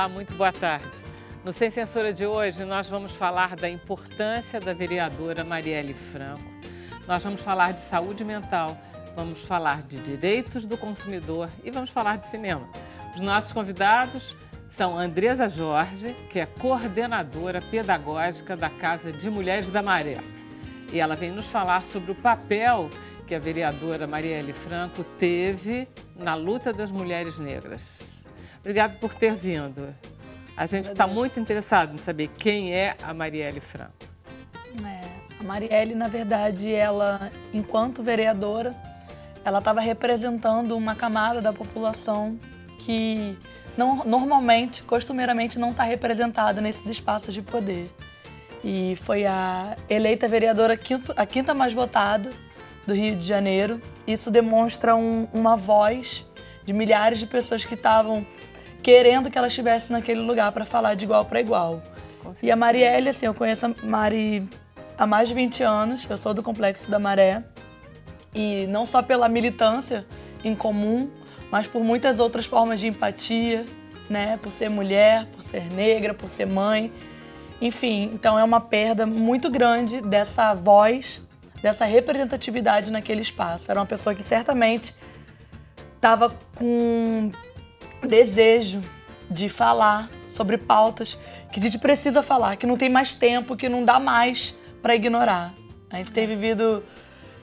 Olá, muito boa tarde. No Sem Censura de hoje, nós vamos falar da importância da vereadora Marielle Franco. Nós vamos falar de saúde mental, vamos falar de direitos do consumidor e vamos falar de cinema. Os nossos convidados são Andresa Jorge, que é coordenadora pedagógica da Casa de Mulheres da Maré. E ela vem nos falar sobre o papel que a vereadora Marielle Franco teve na luta das mulheres negras. Obrigada por ter vindo. A gente está muito interessado em saber quem é a Marielle Franco. A Marielle, na verdade, ela, enquanto vereadora, ela estava representando uma camada da população que normalmente, costumeiramente, não está representada nesses espaços de poder. E foi a eleita vereadora a quinta mais votada do Rio de Janeiro. Isso demonstra uma voz de milhares de pessoas que estavam querendo que ela estivesse naquele lugar para falar de igual para igual. E a Marielle, assim, eu conheço a Mari há mais de 20 anos, eu sou do Complexo da Maré, e não só pela militância em comum, mas por muitas outras formas de empatia, né? Por ser mulher, por ser negra, por ser mãe, enfim. Então é uma perda muito grande dessa voz, dessa representatividade naquele espaço. Era uma pessoa que certamente estava com desejo de falar sobre pautas que a gente precisa falar, que não tem mais tempo, que não dá mais para ignorar. A gente tem vivido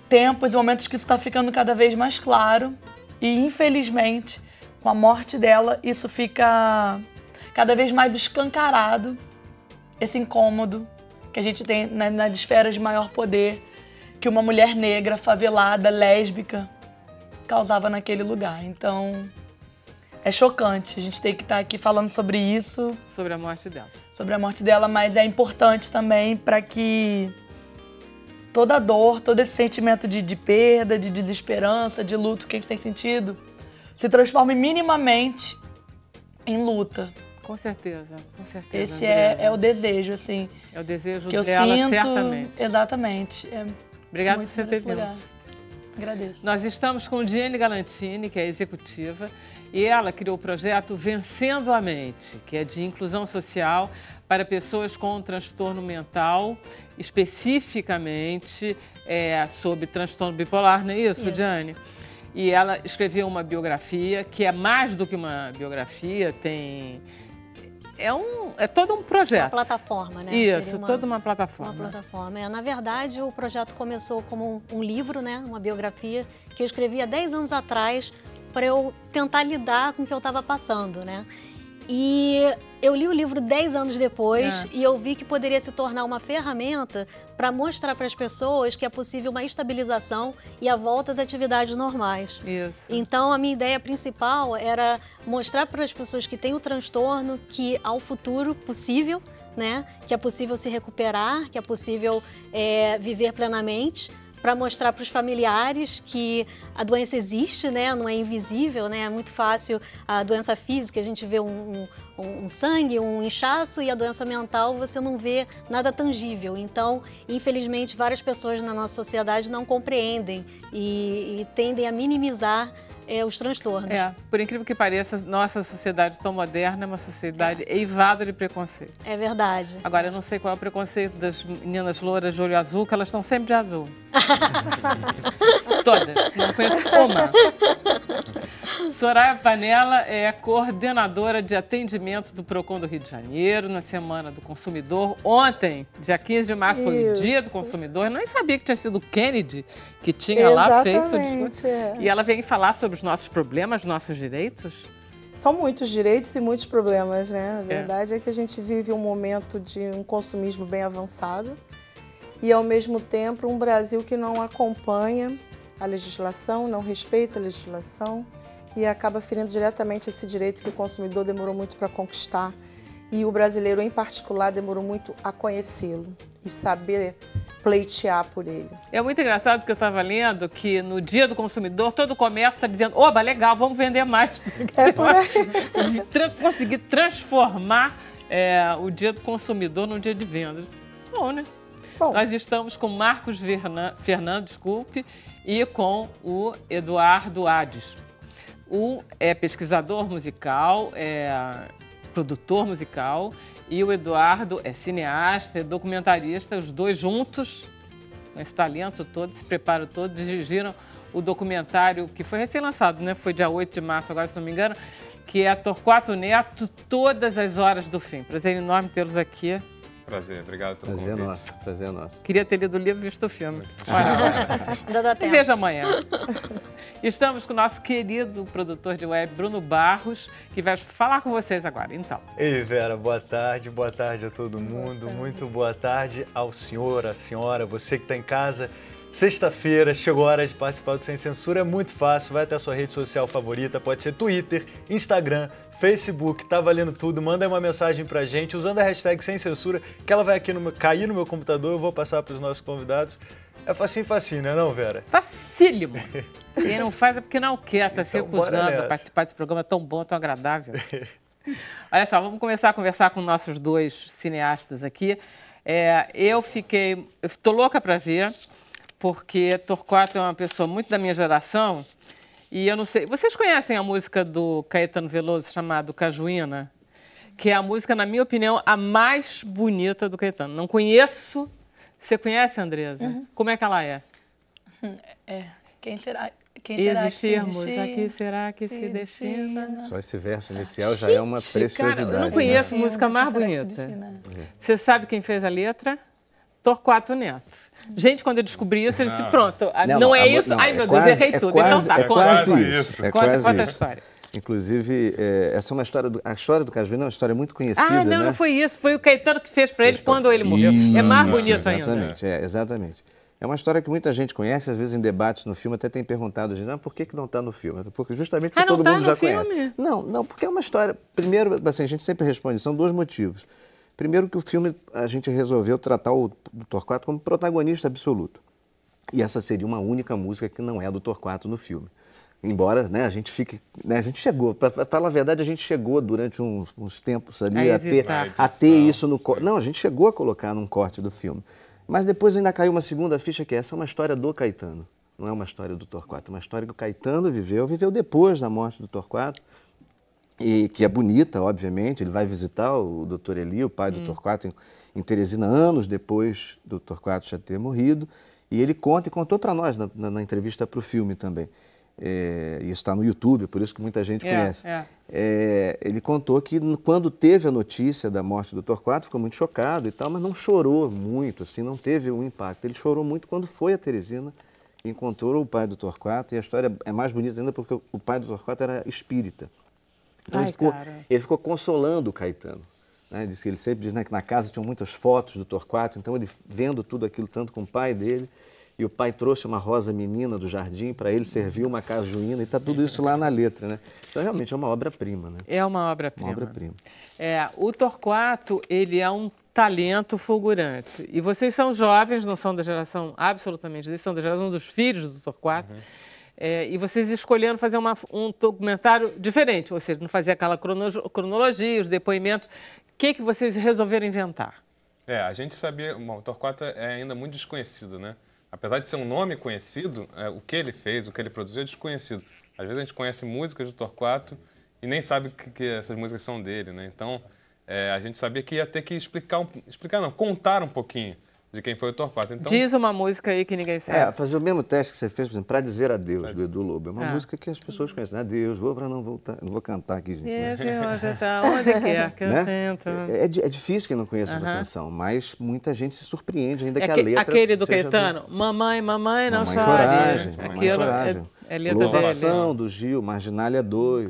tempos e momentos que isso está ficando cada vez mais claro e, infelizmente, com a morte dela, isso fica cada vez mais escancarado, esse incômodo que a gente tem nas esferas de maior poder que uma mulher negra, favelada, lésbica, causava naquele lugar. Então, é chocante. A gente tem que estar aqui falando sobre isso. Sobre a morte dela. Sobre a morte dela, mas é importante também para que toda a dor, todo esse sentimento de perda, de desesperança, de luto que a gente tem sentido, se transforme minimamente em luta. Com certeza, com certeza. Esse é o desejo, assim. É o desejo que dela, eu sinto, certamente. Exatamente. Obrigada por você ter vindo. Agradeço. Nós estamos com Diane Galantini, que é executiva, e ela criou o projeto Vencendo a Mente, que é de inclusão social para pessoas com transtorno mental, especificamente sobre transtorno bipolar, não é isso, Diane? E ela escreveu uma biografia, que é mais do que uma biografia, é todo um projeto. Uma plataforma, né? Isso, toda uma plataforma. Uma plataforma. Na verdade, o projeto começou como um livro, né? Uma biografia que eu escrevi há 10 anos atrás para eu tentar lidar com o que eu estava passando, né? E eu li o livro 10 anos depois e eu vi que poderia se tornar uma ferramenta para mostrar para as pessoas que é possível uma estabilização e a volta às atividades normais. Isso. Então, a minha ideia principal era mostrar para as pessoas que têm o transtorno que há um futuro possível, né? Que é possível se recuperar, que é possível viver plenamente, para mostrar para os familiares que a doença existe, né? Não é invisível, né? É muito fácil a doença física, a gente vê um sangue, um inchaço, e a doença mental você não vê nada tangível. Então, infelizmente, várias pessoas na nossa sociedade não compreendem e tendem a minimizar os transtornos. Por incrível que pareça, nossa sociedade tão moderna é uma sociedade eivada de preconceito. É verdade. Agora, eu não sei qual é o preconceito das meninas louras de olho azul, que elas estão sempre de azul. Todas, não conheço uma. Soraya Panella é coordenadora de atendimento do PROCON do Rio de Janeiro, na Semana do Consumidor. Ontem, dia 15 de março, foi o Dia do Consumidor. Eu nem sabia que tinha sido o Kennedy que tinha lá feito o discurso. E ela veio falar sobre os nossos problemas, nossos direitos. São muitos direitos e muitos problemas, né? A verdade é que a gente vive um momento de um consumismo bem avançado e, ao mesmo tempo, um Brasil que não acompanha a legislação, não respeita a legislação e acaba ferindo diretamente esse direito que o consumidor demorou muito para conquistar e o brasileiro, em particular, demorou muito a conhecê-lo e saber pleitear por ele. É muito engraçado que eu estava lendo que no Dia do Consumidor todo o comércio está dizendo: oba, legal, vamos vender mais. Por aí. Conseguir transformar o Dia do Consumidor num dia de vendas. Bom, né? Bom. Nós estamos com Marcos Fernando, e com o Eduardo Ades. É pesquisador musical, produtor musical, e o Eduardo é cineasta, é documentarista, os dois juntos, com esse talento todo, esse preparo todo, dirigiram o documentário que foi recém-lançado, né? Foi dia 8 de março, agora se não me engano, que é Torquato Neto, Todas as Horas do Fim. Prazer enorme tê-los aqui. Prazer, obrigado pelo convite. Prazer nosso. Queria ter lido o livro e visto o filme. Ainda dá tempo. Veja amanhã. Estamos com o nosso querido produtor de web, Bruno Barros, que vai falar com vocês agora. Então. Ei, Vera, boa tarde a todo mundo. Muito boa tarde ao senhor, à senhora, você que está em casa. Sexta-feira, chegou a hora de participar do Sem Censura, é muito fácil, vai até a sua rede social favorita, pode ser Twitter, Instagram, Facebook, tá valendo tudo, manda aí uma mensagem pra gente usando a hashtag Sem Censura, que ela vai aqui cair no meu computador, eu vou passar pros nossos convidados. É facinho, né não, Vera? Facílimo. Quem não faz é porque não quer, tá se Então, bora recusando a nessa. participar desse programa tão bom, tão agradável. Olha só, vamos começar a conversar com nossos dois cineastas aqui. Eu tô louca pra ver, porque Torquato é uma pessoa muito da minha geração, e eu não sei... Vocês conhecem a música do Caetano Veloso chamada Cajuína? Que é a música, na minha opinião, a mais bonita do Caetano. Não conheço. Você conhece, Andresa? Uhum. Como é que ela é? Quem será Existirmos, que se aqui será que se destina? Só esse verso inicial já é uma preciosidade. Cara, eu não né? conheço música mais Quem será que se bonita. destina? Você sabe quem fez a letra? Torquato Neto. Gente, quando eu descobri isso, eu disse, pronto, não é isso? Ai, meu Deus, errei tudo. Então tá, é conta. quase isso. Conta a história. Inclusive, essa é uma história, a história do Cajuína é uma história muito conhecida, né? Não foi isso, foi o Caetano que fez para ele quando ele morreu. É mais bonito ainda. Exatamente, exatamente. É uma história que muita gente conhece, às vezes em debates no filme até tem perguntado, por que não está no filme? Porque justamente porque todo mundo já conhece. Não, porque é uma história... Primeiro, assim, a gente sempre responde, são dois motivos. Primeiro que o filme, a gente resolveu tratar o Torquato como protagonista absoluto. E essa seria uma única música que não é do Torquato no filme. Embora, né, a gente fique... Né, a gente chegou, para falar a verdade, a gente chegou durante uns tempos ali a ter isso no... Não, a gente chegou a colocar num corte do filme. Mas depois ainda caiu uma segunda ficha, que essa é uma história do Caetano. Não é uma história do Torquato, é uma história que o Caetano viveu depois da morte do Torquato. E que é bonita, obviamente. Ele vai visitar o Dr. Eli, o pai do Torquato, em Teresina, anos depois do Torquato já ter morrido. E ele contou para nós na entrevista para o filme também. E isso está no YouTube, por isso que muita gente conhece. Ele contou que quando teve a notícia da morte do Torquato, ficou muito chocado e tal, mas não chorou muito, assim, não teve um impacto. Ele chorou muito quando foi a Teresina e encontrou o pai do Torquato. E a história é mais bonita ainda porque o pai do Torquato era espírita. Então ele ficou consolando o Caetano. Né? Ele sempre diz, né, que na casa tinham muitas fotos do Torquato, então ele vendo tudo aquilo tanto com o pai dele, e o pai trouxe uma rosa menina do jardim para ele, serviu uma cajuína, e está tudo isso lá na letra. Né? Então realmente é uma obra-prima. Né? É uma obra-prima. Uma obra-prima. O Torquato, ele é um talento fulgurante. E vocês são jovens, não são da geração absolutamente desse, são da geração dos filhos do Torquato. E vocês escolhendo fazer um documentário diferente, ou seja, não fazer aquela cronologia, os depoimentos. O que vocês resolveram inventar? A gente sabia... Bom, o Torquato é ainda muito desconhecido, né? Apesar de ser um nome conhecido, o que ele fez, o que ele produziu é desconhecido. Às vezes a gente conhece músicas do Torquato e nem sabe que essas músicas são dele, né? Então, a gente sabia que ia ter que contar um pouquinho de quem foi o Torquato. Então... Diz uma música aí que ninguém sabe. Fazer o mesmo teste que você fez, por exemplo, Pra Dizer Adeus, do Edu Lobo. É uma música que as pessoas conhecem. Adeus, vou pra não voltar. Não vou cantar aqui, gente. Onde quer que eu tento. É difícil quem não conheça essa canção, mas muita gente se surpreende ainda que a letra... Aquele do Caetano, Mamãe, não chore. Coragem. É letra dele. Louvação do Gil, Marginália 2.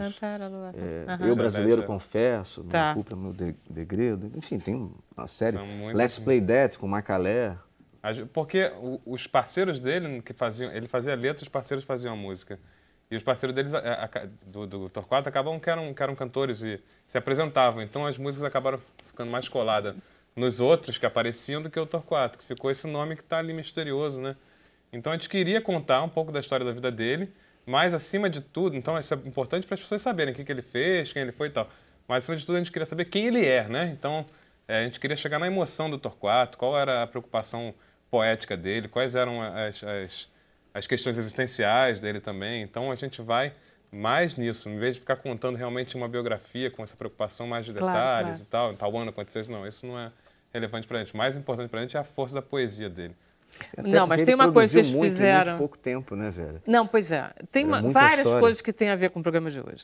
Eu Brasileiro Confesso, Não Culpa Meu Degredo. Enfim, tem uma série. Let's Play That, com Macalé. Porque os parceiros dele, ele fazia letra, os parceiros faziam a música. E os parceiros deles, do Torquato, acabavam que eram cantores e se apresentavam. Então as músicas acabaram ficando mais coladas nos outros que apareciam do que o Torquato, que ficou esse nome que está ali misterioso, né? Então a gente queria contar um pouco da história da vida dele, mas acima de tudo, então isso é importante para as pessoas saberem o que ele fez, quem ele foi e tal. Mas acima de tudo a gente queria saber quem ele é, né? Então a gente queria chegar na emoção do Torquato, qual era a preocupação poética dele, quais eram as questões existenciais dele também. Então a gente vai mais nisso, em vez de ficar contando realmente uma biografia com essa preocupação mais de detalhes e tal, em tal ano aconteceu isso, não, isso não é relevante pra gente. O mais importante pra gente é a força da poesia dele. Não, mas tem uma coisa que vocês fizeram... Em muito pouco tempo, né, Vera? Não, pois é. Tem várias coisas que têm a ver com o programa de hoje.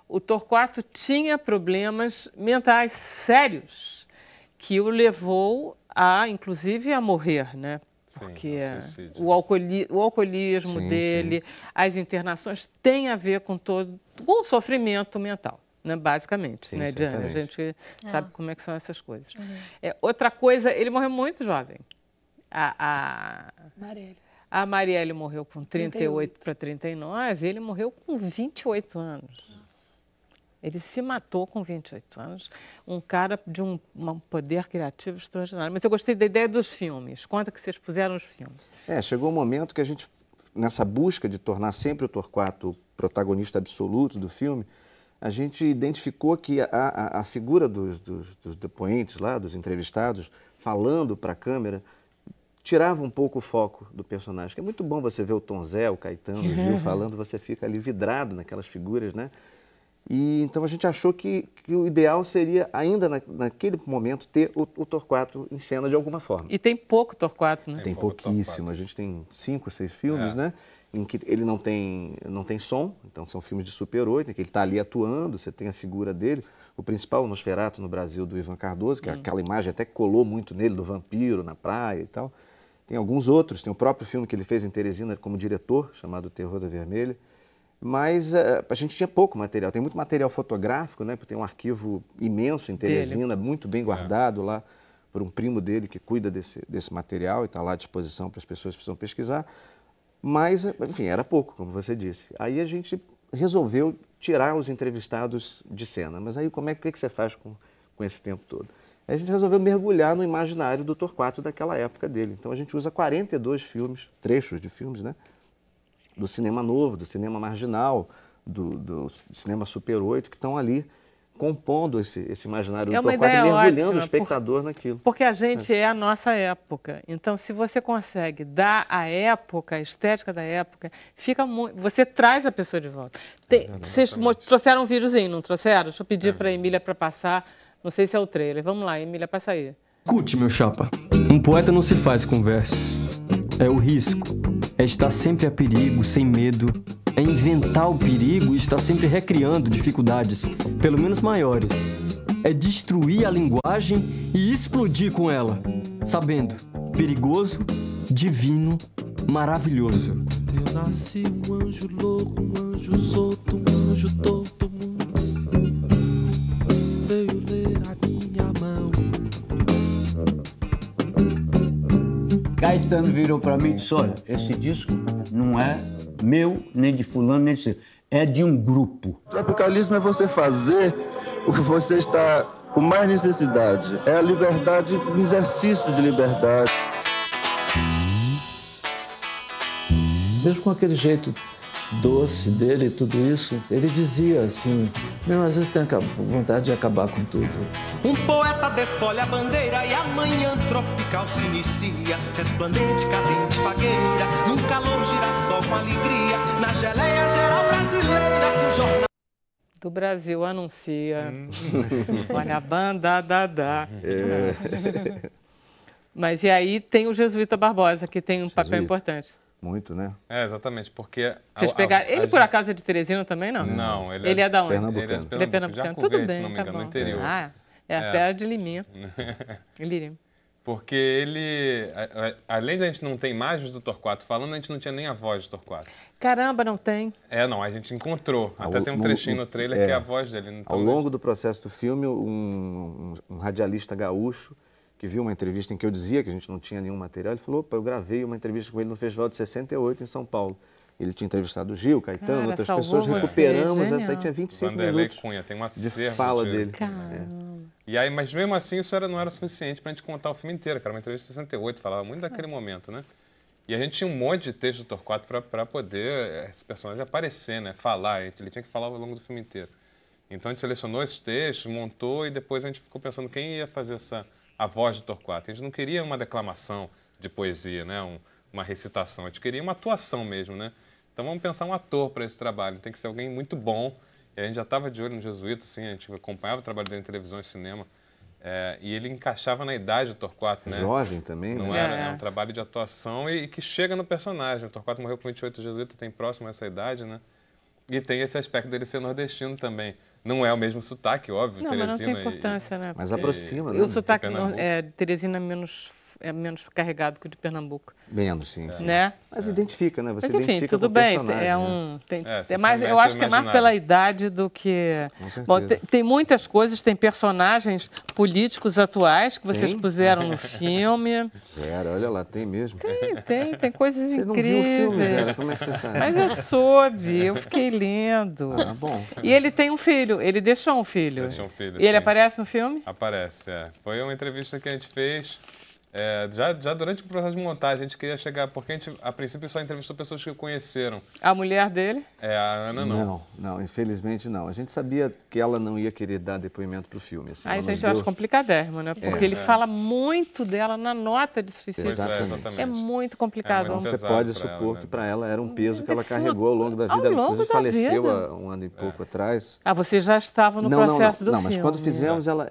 O Torquato tinha problemas mentais sérios que o levou a, inclusive, a morrer, né? Porque o alcoolismo dele, as internações, têm a ver com o sofrimento mental, né? Basicamente, né, Diana? A gente sabe como é que são essas coisas. Outra coisa, ele morreu muito jovem. A Marielle morreu com 38 para 39, ele morreu com 28 anos. Ele se matou com 28 anos, um cara de um poder criativo extraordinário. Mas eu gostei da ideia dos filmes. Conta que vocês puseram os filmes. Chegou um momento que a gente, nessa busca de tornar sempre o Torquato o protagonista absoluto do filme, a gente identificou que a figura dos depoentes lá, dos entrevistados, falando para a câmera, tirava um pouco o foco do personagem. Que é muito bom você ver o Tom Zé, o Caetano, o Gil falando, você fica ali vidrado naquelas figuras, né? E então a gente achou que o ideal seria, ainda naquele momento, ter o Torquato em cena de alguma forma. E tem pouco Torquato, né? Tem pouquíssimo. A gente tem 5, 6 filmes, né? Em que ele não tem som, então são filmes de Super 8, em que ele está ali atuando, você tem a figura dele. O principal, o Nosferatu, no Brasil, do Ivan Cardoso, que é aquela imagem até colou muito nele, do vampiro na praia e tal. Tem alguns outros, tem o próprio filme que ele fez em Teresina como diretor, chamado Terror da Vermelha. Mas a gente tinha pouco material. Tem muito material fotográfico, né? Tem um arquivo imenso em Teresina, muito bem guardado lá por um primo dele que cuida desse material e está lá à disposição para as pessoas que precisam pesquisar. Mas, enfim, era pouco, como você disse. Aí a gente resolveu tirar os entrevistados de cena. Mas aí o que você faz com esse tempo todo? Aí a gente resolveu mergulhar no imaginário do Torquato daquela época dele. Então a gente usa 42 filmes, trechos de filmes, né? Do cinema novo, do cinema marginal, do cinema Super 8, que estão ali compondo esse imaginário do Torquato e mergulhando o espectador naquilo. Porque a gente é a nossa época. Então, se você consegue dar a época, a estética da época, fica muito... Você traz a pessoa de volta. Vocês trouxeram um videozinho, não trouxeram? Deixa eu pedir para a Emília para passar. Não sei se é o trailer. Vamos lá, Emília, passa aí. Escute, meu chapa. Um poeta não se faz com versos. É o risco. É estar sempre a perigo, sem medo. É inventar o perigo e estar sempre recriando dificuldades, pelo menos maiores. É destruir a linguagem e explodir com ela, sabendo, perigoso, divino, maravilhoso. Eu nasci um anjo louco, um anjo solto, um anjo todo mundo veio ler a minha mão. Caetano virou para mim e disse, olha, esse disco não é meu, nem de fulano, nem de seu. É de um grupo. O tropicalismo é você fazer o que você está com mais necessidade. É a liberdade, o exercício de liberdade. Mesmo com aquele jeito doce dele e tudo isso, ele dizia assim, meu, às vezes tem vontade de acabar com tudo. Um poeta desfolha a bandeira e a manhã tropical se inicia, resplandente, cadente, fagueira, num calor girassol com alegria, na geleia geral brasileira que o jornal do Brasil anuncia. Olha a banda, dá. Mas e aí tem o Jesuíta Barbosa, que tem um papel importante. Muito, né? Exatamente, porque... Vocês pegaram... Ele, por acaso, é de Teresina também, não? Não, ele é da onde? Pernambucano. Ele é pernambucano. Tudo bem, se não me engano, no interior. É a terra de Liminha. Lirinho. Porque ele... Além de a gente não ter imagens do Torquato falando, a gente não tinha nem a voz do Torquato. Caramba, não tem? Não, a gente encontrou. Até tem um trechinho no trailer que é a voz dele. Ao longo do processo do filme, um radialista gaúcho que viu uma entrevista em que eu dizia que a gente não tinha nenhum material, ele falou, opa, eu gravei uma entrevista com ele no Festival de 68 em São Paulo. Ele tinha entrevistado o Gil, Caetano, outras pessoas, recuperamos essa aí, tinha 25 minutos Cunha, tem uma de fala dele. E aí, mas mesmo assim, isso não era suficiente pra gente contar o filme inteiro, cara, uma entrevista de 68, falava muito daquele momento, né? E a gente tinha um monte de texto do Torquato para poder esse personagem aparecer, né? Falar, ele tinha que falar ao longo do filme inteiro. Então a gente selecionou esses textos, montou e depois a gente ficou pensando quem ia fazer a voz do Torquato. A gente não queria uma declamação de poesia, né? Uma recitação, a gente queria uma atuação mesmo, né? Então vamos pensar um ator para esse trabalho, tem que ser alguém muito bom. E a gente já estava de olho no Jesuíta, assim, a gente acompanhava o trabalho dele em televisão e cinema. E ele encaixava na idade do Torquato, né? Jovem também, né? Não era, é um trabalho de atuação e que chega no personagem. O Torquato morreu com 28, o Jesuíta tem próximo a essa idade, né? E tem esse aspecto dele ser nordestino também. Não é o mesmo sotaque, óbvio, não, Teresina. Mas não tem importância, né? Mas aproxima, né? E o sotaque de Teresina é menos carregado que o de Pernambuco. Menos, sim. Né? Mas identifica, né? Você mas, enfim, identifica tudo com bem. O personagem, É mais, eu acho que é mais pela idade do que... Com certeza. Bom, tem muitas coisas, tem personagens políticos atuais que vocês puseram no filme. Vera, olha lá, tem mesmo. Tem coisas você incríveis. Você não viu o filme, Vera? Como é que você sabe? Mas eu soube, eu fiquei lendo. Ah, bom. E ele tem um filho, ele deixou um filho. Deixou um filho, e ele aparece no filme? Aparece, Foi uma entrevista que a gente fez... já durante o processo de montagem, a gente queria chegar, porque a gente, a princípio, só entrevistou pessoas que o conheceram. A mulher dele? A Ana não. Não, infelizmente não. A gente sabia que ela não ia querer dar depoimento para o filme. Assim, gente, eu acho complicadérrimo, né? Porque ele fala muito dela na nota de suicídio. Exatamente. É muito complicado. Então, você pode supor que para ela era um peso que ela carregou ao longo da vida. Ela, inclusive, faleceu há um ano e pouco atrás. Você já estava no processo do filme. Não, mas quando fizemos, ela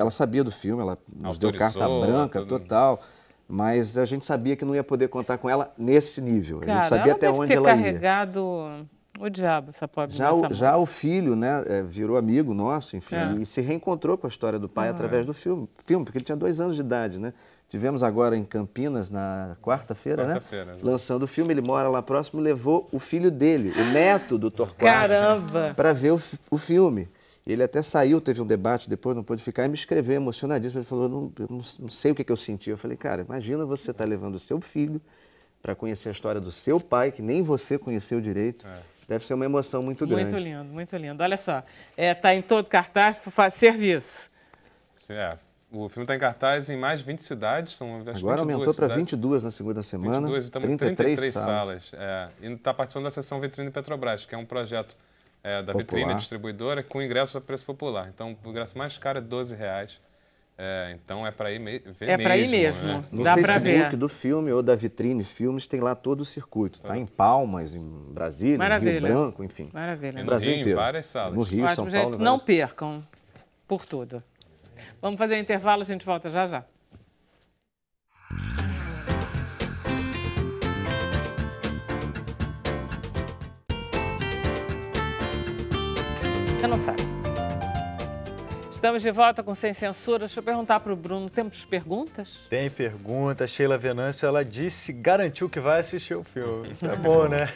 sabia do filme, ela nos deu carta branca, total, mas a gente sabia que não ia poder contar com ela nesse nível. A gente sabia até onde ela ia. Carregado o diabo, essa pobre já o filho, né, virou amigo nosso, enfim, e se reencontrou com a história do pai através do filme, porque ele tinha 2 anos de idade, né? Tivemos agora em Campinas, na quarta-feira, né? Lançando o filme, ele mora lá próximo e levou o filho dele, o neto do Torquato, para ver o filme. Ele até saiu, teve um debate depois, não pôde ficar, e me escreveu emocionadíssimo. Ele falou, eu não sei o que eu senti. Eu falei, cara, imagina você estar levando o seu filho para conhecer a história do seu pai, que nem você conheceu direito. Deve ser uma emoção muito grande. Muito lindo, muito lindo. Olha só, está em todo cartaz, faz serviço. O filme está em cartaz em mais de 20 cidades. Agora aumentou para 22 na segunda semana, 22, estamos 33 salas. E está participando da sessão Vitrine Petrobras, que é um projeto da Vitrine, distribuidora, com ingressos a preço popular. Então, o ingresso mais caro é R$12. Então, é para ir ver mesmo. É para ir mesmo. Né? No Facebook do filme ou da Vitrine Filmes tem lá todo o circuito. Está em Palmas, em Brasília, em Rio Branco, enfim. Maravilha. No Brasil inteiro. Em várias salas. No Rio, São Paulo. Não percam por tudo. Vamos fazer um intervalo, a gente volta já já. Você não sabe. Estamos de volta com Sem Censura. Deixa eu perguntar para o Bruno, temos perguntas? Tem perguntas. Sheila Venâncio, ela garantiu que vai assistir o filme. É bom, né?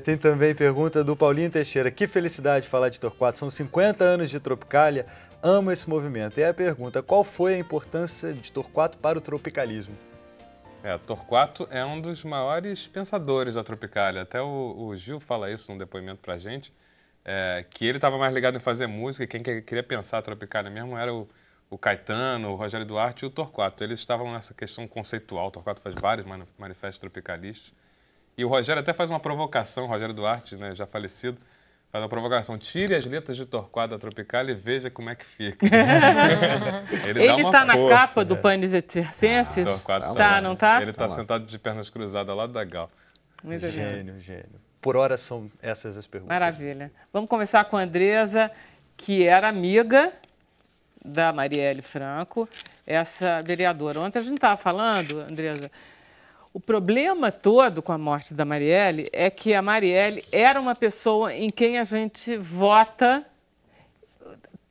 Tem também pergunta do Paulinho Teixeira. Que felicidade falar de Torquato. São 50 anos de Tropicália. Amo esse movimento. E a pergunta, qual foi a importância de Torquato para o tropicalismo? Torquato é um dos maiores pensadores da Tropicália. Até o Gil fala isso num depoimento para a gente. Que ele estava mais ligado em fazer música e quem queria pensar a Tropicália mesmo era o Caetano, o Rogério Duarte e o Torquato. Eles estavam nessa questão conceitual. O Torquato faz vários manifestos tropicalistas. E o Rogério até faz uma provocação, o Rogério Duarte, né, já falecido, faz uma provocação. Tire as letras de Torquato da Tropicália e veja como é que fica. Ele está na capa do Panis et Circenses? Não está? Ele está sentado de pernas cruzadas ao lado da Gal. Muito gênio. Por hora são essas as perguntas. Maravilha. Vamos começar com a Andresa, que era amiga da Marielle Franco, essa vereadora. Ontem a gente estava falando, Andresa, o problema todo com a morte da Marielle é que a Marielle era uma pessoa em quem a gente vota,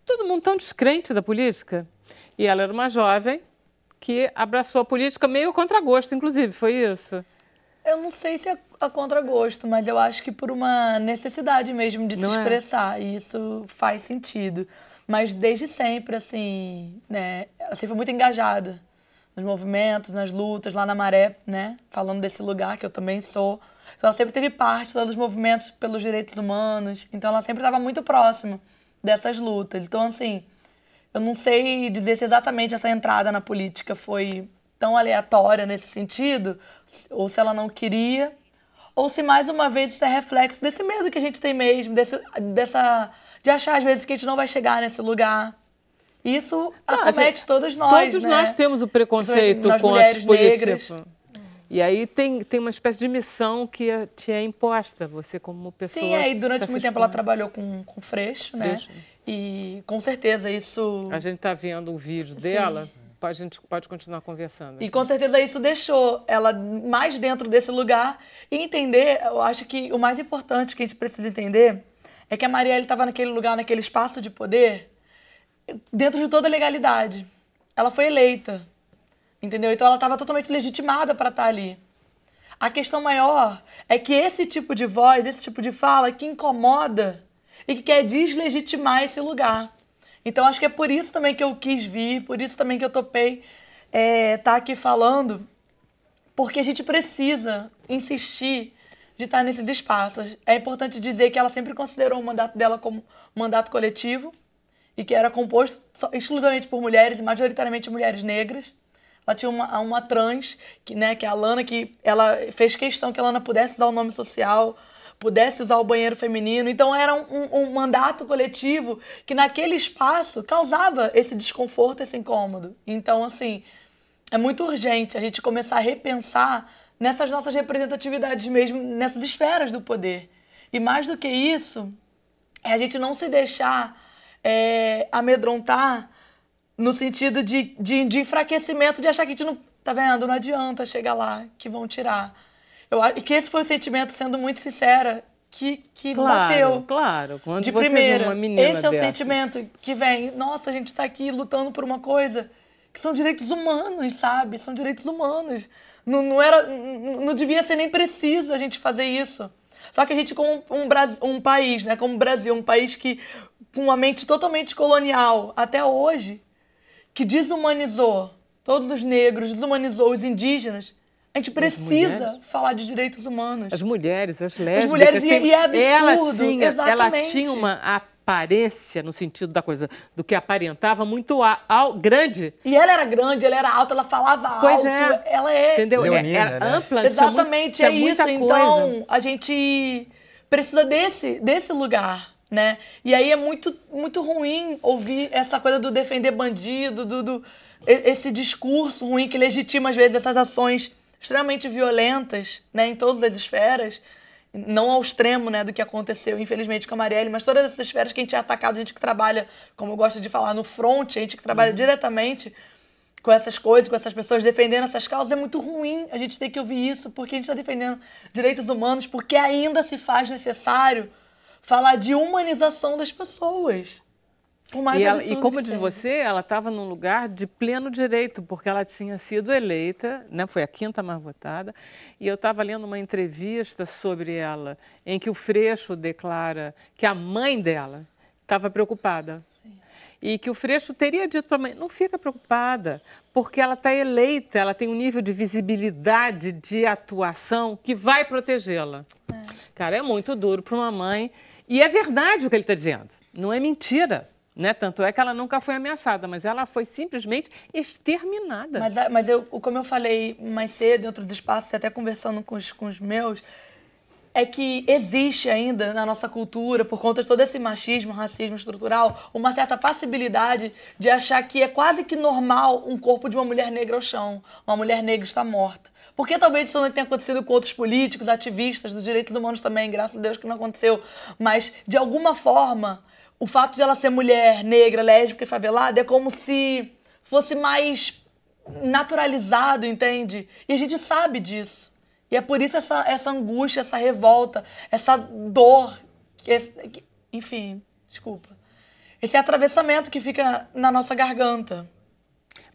todo mundo tão descrente da política, e ela era uma jovem que abraçou a política meio a contragosto, inclusive, foi isso? Eu não sei se é a contragosto, mas eu acho que por uma necessidade mesmo de se expressar, e isso faz sentido. Mas desde sempre, assim, né, ela sempre foi muito engajada nos movimentos, nas lutas, lá na Maré, né, falando desse lugar que eu também sou. Então, ela sempre teve parte dos movimentos pelos direitos humanos, então ela sempre estava muito próxima dessas lutas. Então, assim, eu não sei dizer se exatamente essa entrada na política foi tão aleatória nesse sentido, ou se ela não queria, ou se mais uma vez isso é reflexo desse medo que a gente tem mesmo, de achar às vezes que a gente não vai chegar nesse lugar. Isso acomete todos nós, Todos nós temos o preconceito com as mulheres negras. E aí tem uma espécie de missão que te é imposta, você como pessoa. Sim, aí durante muito tempo ela trabalhou com Freixo, né? Freixo. E com certeza isso... A gente está vendo um vídeo dela, a gente pode continuar conversando. E com certeza isso deixou ela mais dentro desse lugar e entender, eu acho que o mais importante que a gente precisa entender é que a Marielle estava naquele lugar, naquele espaço de poder, dentro de toda a legalidade. Ela foi eleita, entendeu? Então ela estava totalmente legitimada para estar ali. A questão maior é que esse tipo de voz, esse tipo de fala que incomoda e que quer deslegitimar esse lugar. Então acho que é por isso também que eu quis vir, por isso também que eu topei estar aqui falando, porque a gente precisa insistir de estar nesses espaços. É importante dizer que ela sempre considerou o mandato dela como um mandato coletivo e que era composto exclusivamente por mulheres, e majoritariamente mulheres negras. Ela tinha uma trans, que é a Lana, que ela fez questão que a Lana pudesse usar o nome social, pudesse usar o banheiro feminino. Então era um mandato coletivo que naquele espaço causava esse desconforto, esse incômodo. Então, assim, é muito urgente a gente começar a repensar nessas nossas representatividades mesmo, nessas esferas do poder. E mais do que isso, é a gente não se deixar amedrontar no sentido de enfraquecimento, de achar que a gente não... Tá vendo? Não adianta chegar lá, que vão tirar. E que esse foi o sentimento, sendo muito sincera, que bateu. Claro, quando de você primeira. Vê uma menina esse é o dessas. Sentimento que vem. Nossa, a gente está aqui lutando por uma coisa que são direitos humanos, sabe? São direitos humanos. Não devia ser nem preciso a gente fazer isso. Só que a gente, como um país, né, como o Brasil, um país que com uma mente totalmente colonial até hoje, que desumanizou todos os negros, desumanizou os indígenas, a gente precisa falar de direitos humanos. As mulheres, as lésbicas. As mulheres, e é absurdo. Ela tinha uma aparência, no sentido da coisa, do que aparentava, muito grande. E ela era grande, ela era alta, ela falava alto. Ela é... Entendeu? Leonina, era né? ampla. Exatamente, tinha é isso. Então, a gente precisa desse lugar, né? E aí é muito, muito ruim ouvir essa coisa do defender bandido, esse discurso ruim que legitima, às vezes, essas ações extremamente violentas, né, em todas as esferas, não ao extremo, né, do que aconteceu, infelizmente, com a Marielle, mas todas essas esferas que a gente é atacado, a gente que trabalha, como eu gosto de falar, no front, a gente que trabalha diretamente com essas coisas, com essas pessoas, defendendo essas causas, é muito ruim a gente ter que ouvir isso, porque a gente está defendendo direitos humanos, porque ainda se faz necessário falar de humanização das pessoas. E como diz você, ela estava num lugar de pleno direito, porque ela tinha sido eleita, né, foi a 5ª mais votada, e eu estava lendo uma entrevista sobre ela, em que o Freixo declara que a mãe dela estava preocupada. Sim. E que o Freixo teria dito para a mãe, não fica preocupada, porque ela está eleita, ela tem um nível de visibilidade, de atuação, que vai protegê-la. Cara, é muito duro para uma mãe, e é verdade o que ele está dizendo, não é mentira. Né? Tanto é que ela nunca foi ameaçada, mas ela foi simplesmente exterminada. Mas como eu falei mais cedo, em outros espaços, até conversando com os meus, é que existe ainda na nossa cultura, por conta de todo esse machismo, racismo estrutural, uma certa passibilidade de achar que é quase que normal um corpo de uma mulher negra ao chão, uma mulher negra está morta. Porque talvez isso não tenha acontecido com outros políticos, ativistas dos direitos humanos também, graças a Deus que não aconteceu, mas de alguma forma... O fato de ela ser mulher, negra, lésbica e favelada é como se fosse mais naturalizado, entende? E a gente sabe disso. E é por isso essa angústia, essa revolta, essa dor, enfim, desculpa. Esse atravessamento que fica na nossa garganta.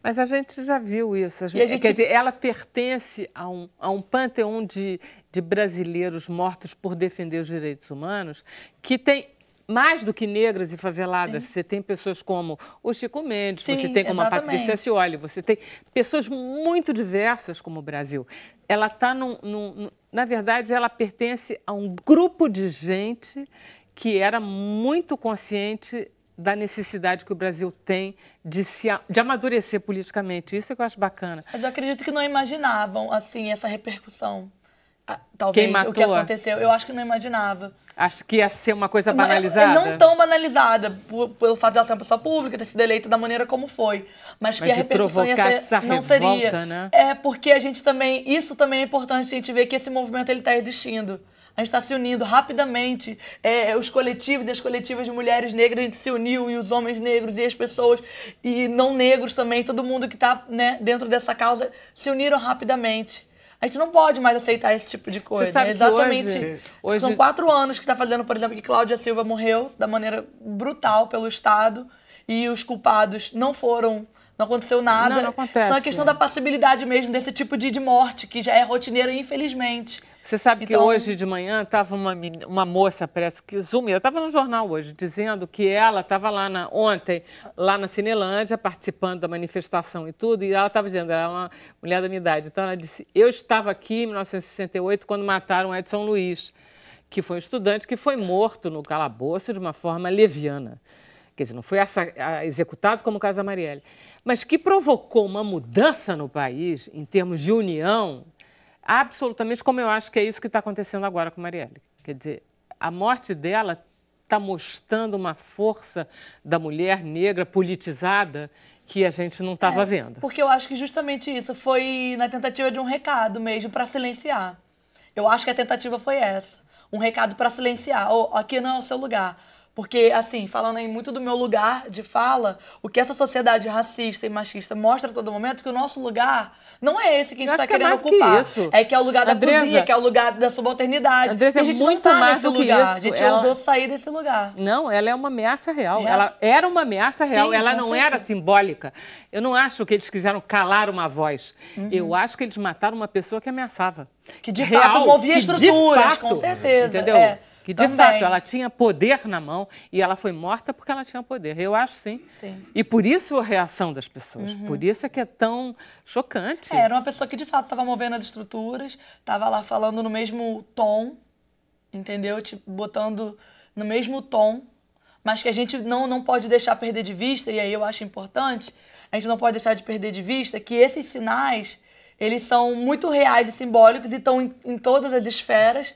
Mas a gente já viu isso. Quer dizer, ela pertence a um panteão de brasileiros mortos por defender os direitos humanos que tem... Mais do que negras e faveladas, Sim. Você tem pessoas como o Chico Mendes, Sim, você tem como a Patrícia Scioli, você tem pessoas muito diversas como o Brasil. Ela está na verdade, ela pertence a um grupo de gente que era muito consciente da necessidade que o Brasil tem de amadurecer politicamente. Isso é que eu acho bacana. Mas eu acredito que não imaginavam, assim, essa repercussão. talvez, o que aconteceu. Eu acho que não imaginava. Acho que ia ser uma coisa banalizada? Não tão banalizada, pelo fato dela ser uma pessoa pública, ter sido eleita da maneira como foi. Mas que a repercussão ia ser, não seria. Né? É porque a gente também, isso também é importante a gente ver que esse movimento ele está existindo. A gente está se unindo rapidamente. Os coletivos e as coletivas de mulheres negras, a gente se uniu, e os homens negros e as pessoas, e não negros também, todo mundo que está, né, dentro dessa causa, se uniram rapidamente. A gente não pode mais aceitar esse tipo de coisa. Você sabe exatamente. Hoje... São 4 anos que está fazendo, por exemplo, que Cláudia Silva morreu da maneira brutal pelo Estado e os culpados não aconteceu nada. Não acontece. Só a questão da passibilidade mesmo desse tipo de morte, que já é rotineira, infelizmente. Você sabe que hoje de manhã estava uma moça, parece que Zumira, estava no jornal hoje, dizendo que ela estava ontem, lá na Cinelândia, participando da manifestação e tudo, e ela estava dizendo, ela é uma mulher da minha idade. Então ela disse, eu estava aqui em 1968 quando mataram Edson Luiz, que foi um estudante que foi morto no calabouço de uma forma leviana. Quer dizer, não foi executado como o caso da Marielle, mas que provocou uma mudança no país em termos de união, absolutamente, como eu acho que é isso que está acontecendo agora com Marielle. Quer dizer, a morte dela está mostrando uma força da mulher negra politizada que a gente não estava vendo. Porque eu acho que justamente isso foi na tentativa de um recado mesmo para silenciar. Eu acho que a tentativa foi essa. Um recado para silenciar. Aqui não é o seu lugar. Porque, assim, falando aí muito do meu lugar de fala, o que essa sociedade racista e machista mostra a todo momento, que o nosso lugar não é esse que a gente está querendo ocupar. É que é o lugar da cozinha, que é o lugar da subalternidade. Andressa, e a gente muito não está mais nesse do que lugar. isso. A gente ousou sair desse lugar. Não, ela é uma ameaça real. Ela era uma ameaça real. Sim, ela não era simbólica. Eu não acho que eles quiseram calar uma voz. Eu acho que eles mataram uma pessoa que ameaçava. Que de fato movia estruturas, com certeza. Entendeu? Que de fato ela tinha poder na mão e ela foi morta porque ela tinha poder. Eu acho sim. E por isso a reação das pessoas. Por isso é que é tão chocante. Era uma pessoa que de fato estava movendo as estruturas, estava lá falando no mesmo tom, entendeu? Tipo, botando no mesmo tom, mas que a gente não pode deixar perder de vista, e aí eu acho importante, a gente não pode deixar de perder de vista que esses sinais, eles são muito reais e simbólicos e estão em todas as esferas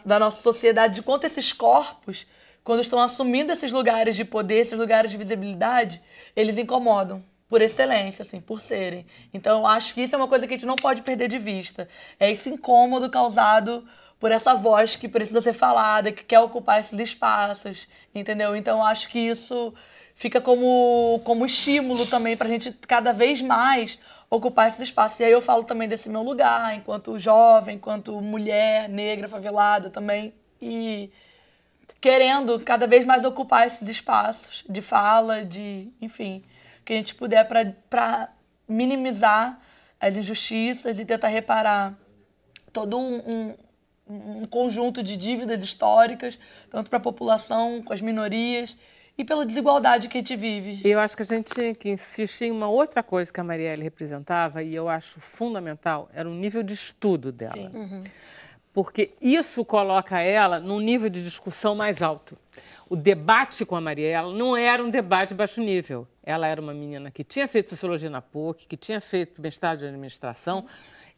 da nossa sociedade, de quanto esses corpos, quando estão assumindo esses lugares de poder, esses lugares de visibilidade, eles incomodam, por excelência, assim, por serem. Então, eu acho que isso é uma coisa que a gente não pode perder de vista. É esse incômodo causado por essa voz que precisa ser falada, que quer ocupar esses espaços, entendeu? Então, eu acho que isso fica como estímulo também para a gente cada vez mais ocupar esses espaços. E aí eu falo também desse meu lugar, enquanto jovem, enquanto mulher negra, favelada também, e querendo cada vez mais ocupar esses espaços de fala, enfim, que a gente puder para minimizar as injustiças e tentar reparar todo um conjunto de dívidas históricas, tanto para a população, com as minorias, e pela desigualdade que a gente vive. Eu acho que a gente tinha que insistir em uma outra coisa que a Marielle representava, e eu acho fundamental, era o nível de estudo dela. Sim. Porque isso coloca ela num nível de discussão mais alto. O debate com a Marielle não era um debate baixo nível. Ela era uma menina que tinha feito sociologia na PUC, que tinha feito mestrado em administração.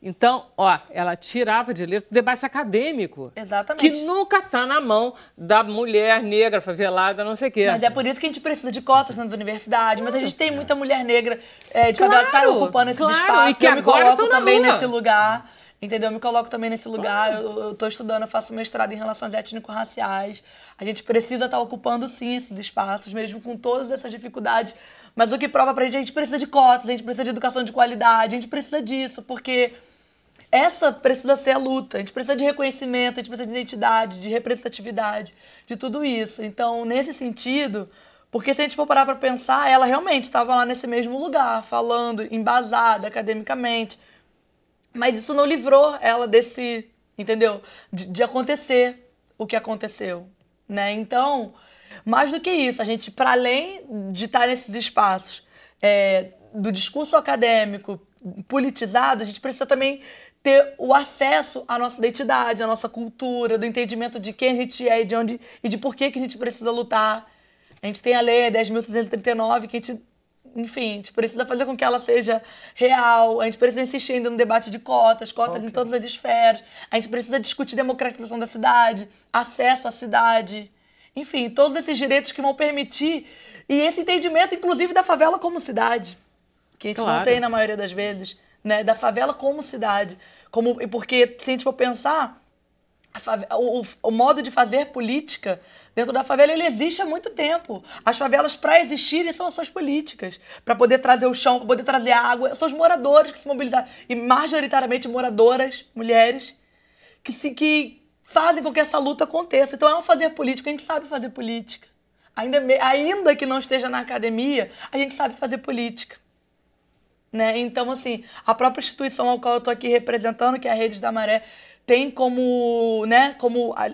Então, ela tirava de letra o debate acadêmico. Exatamente. Que nunca está na mão da mulher negra, favelada, não sei o quê. Mas é por isso que a gente precisa de cotas nas universidades. Mas a gente tem muita mulher negra de favela que está ocupando esses espaços. E que eu me coloco também rua. nesse lugar. Entendeu? Eu me coloco também nesse lugar. Eu estou estudando, eu faço mestrado em relações étnico-raciais. A gente precisa estar ocupando, sim, esses espaços, mesmo com todas essas dificuldades. Mas o que prova pra gente, a gente precisa de cotas, a gente precisa de educação de qualidade, a gente precisa disso, porque essa precisa ser a luta. A gente precisa de reconhecimento, a gente precisa de identidade, de representatividade, de tudo isso. Então, nesse sentido, porque se a gente for parar para pensar, ela realmente estava lá nesse mesmo lugar, falando, embasada academicamente. Mas isso não livrou ela desse, entendeu? De acontecer o que aconteceu, né? Então, mais do que isso, a gente, para além de estar nesses espaços do discurso acadêmico politizado, a gente precisa também ter o acesso à nossa identidade, à nossa cultura, do entendimento de quem a gente é e de onde e de por que a gente precisa lutar. A gente tem a lei 10.639, que a gente enfim, a gente precisa fazer com que ela seja real, a gente precisa insistir ainda no debate de cotas em todas as esferas, a gente precisa discutir democratização da cidade, acesso à cidade, enfim, todos esses direitos que vão permitir, e esse entendimento, inclusive, da favela como cidade, que a gente não tem na maioria das vezes, né, da favela como cidade, porque se a gente for pensar, o modo de fazer política dentro da favela, ele existe há muito tempo. As favelas, para existirem, são as suas políticas. Para poder trazer o chão, para poder trazer a água, são os moradores que se mobilizaram. E majoritariamente moradoras, mulheres, que fazem com que essa luta aconteça. Então é um fazer político, a gente sabe fazer política. Ainda que não esteja na academia, a gente sabe fazer política. Né? Então, assim, a própria instituição ao qual eu estou aqui representando, que é a Redes da Maré, tem como, né, como a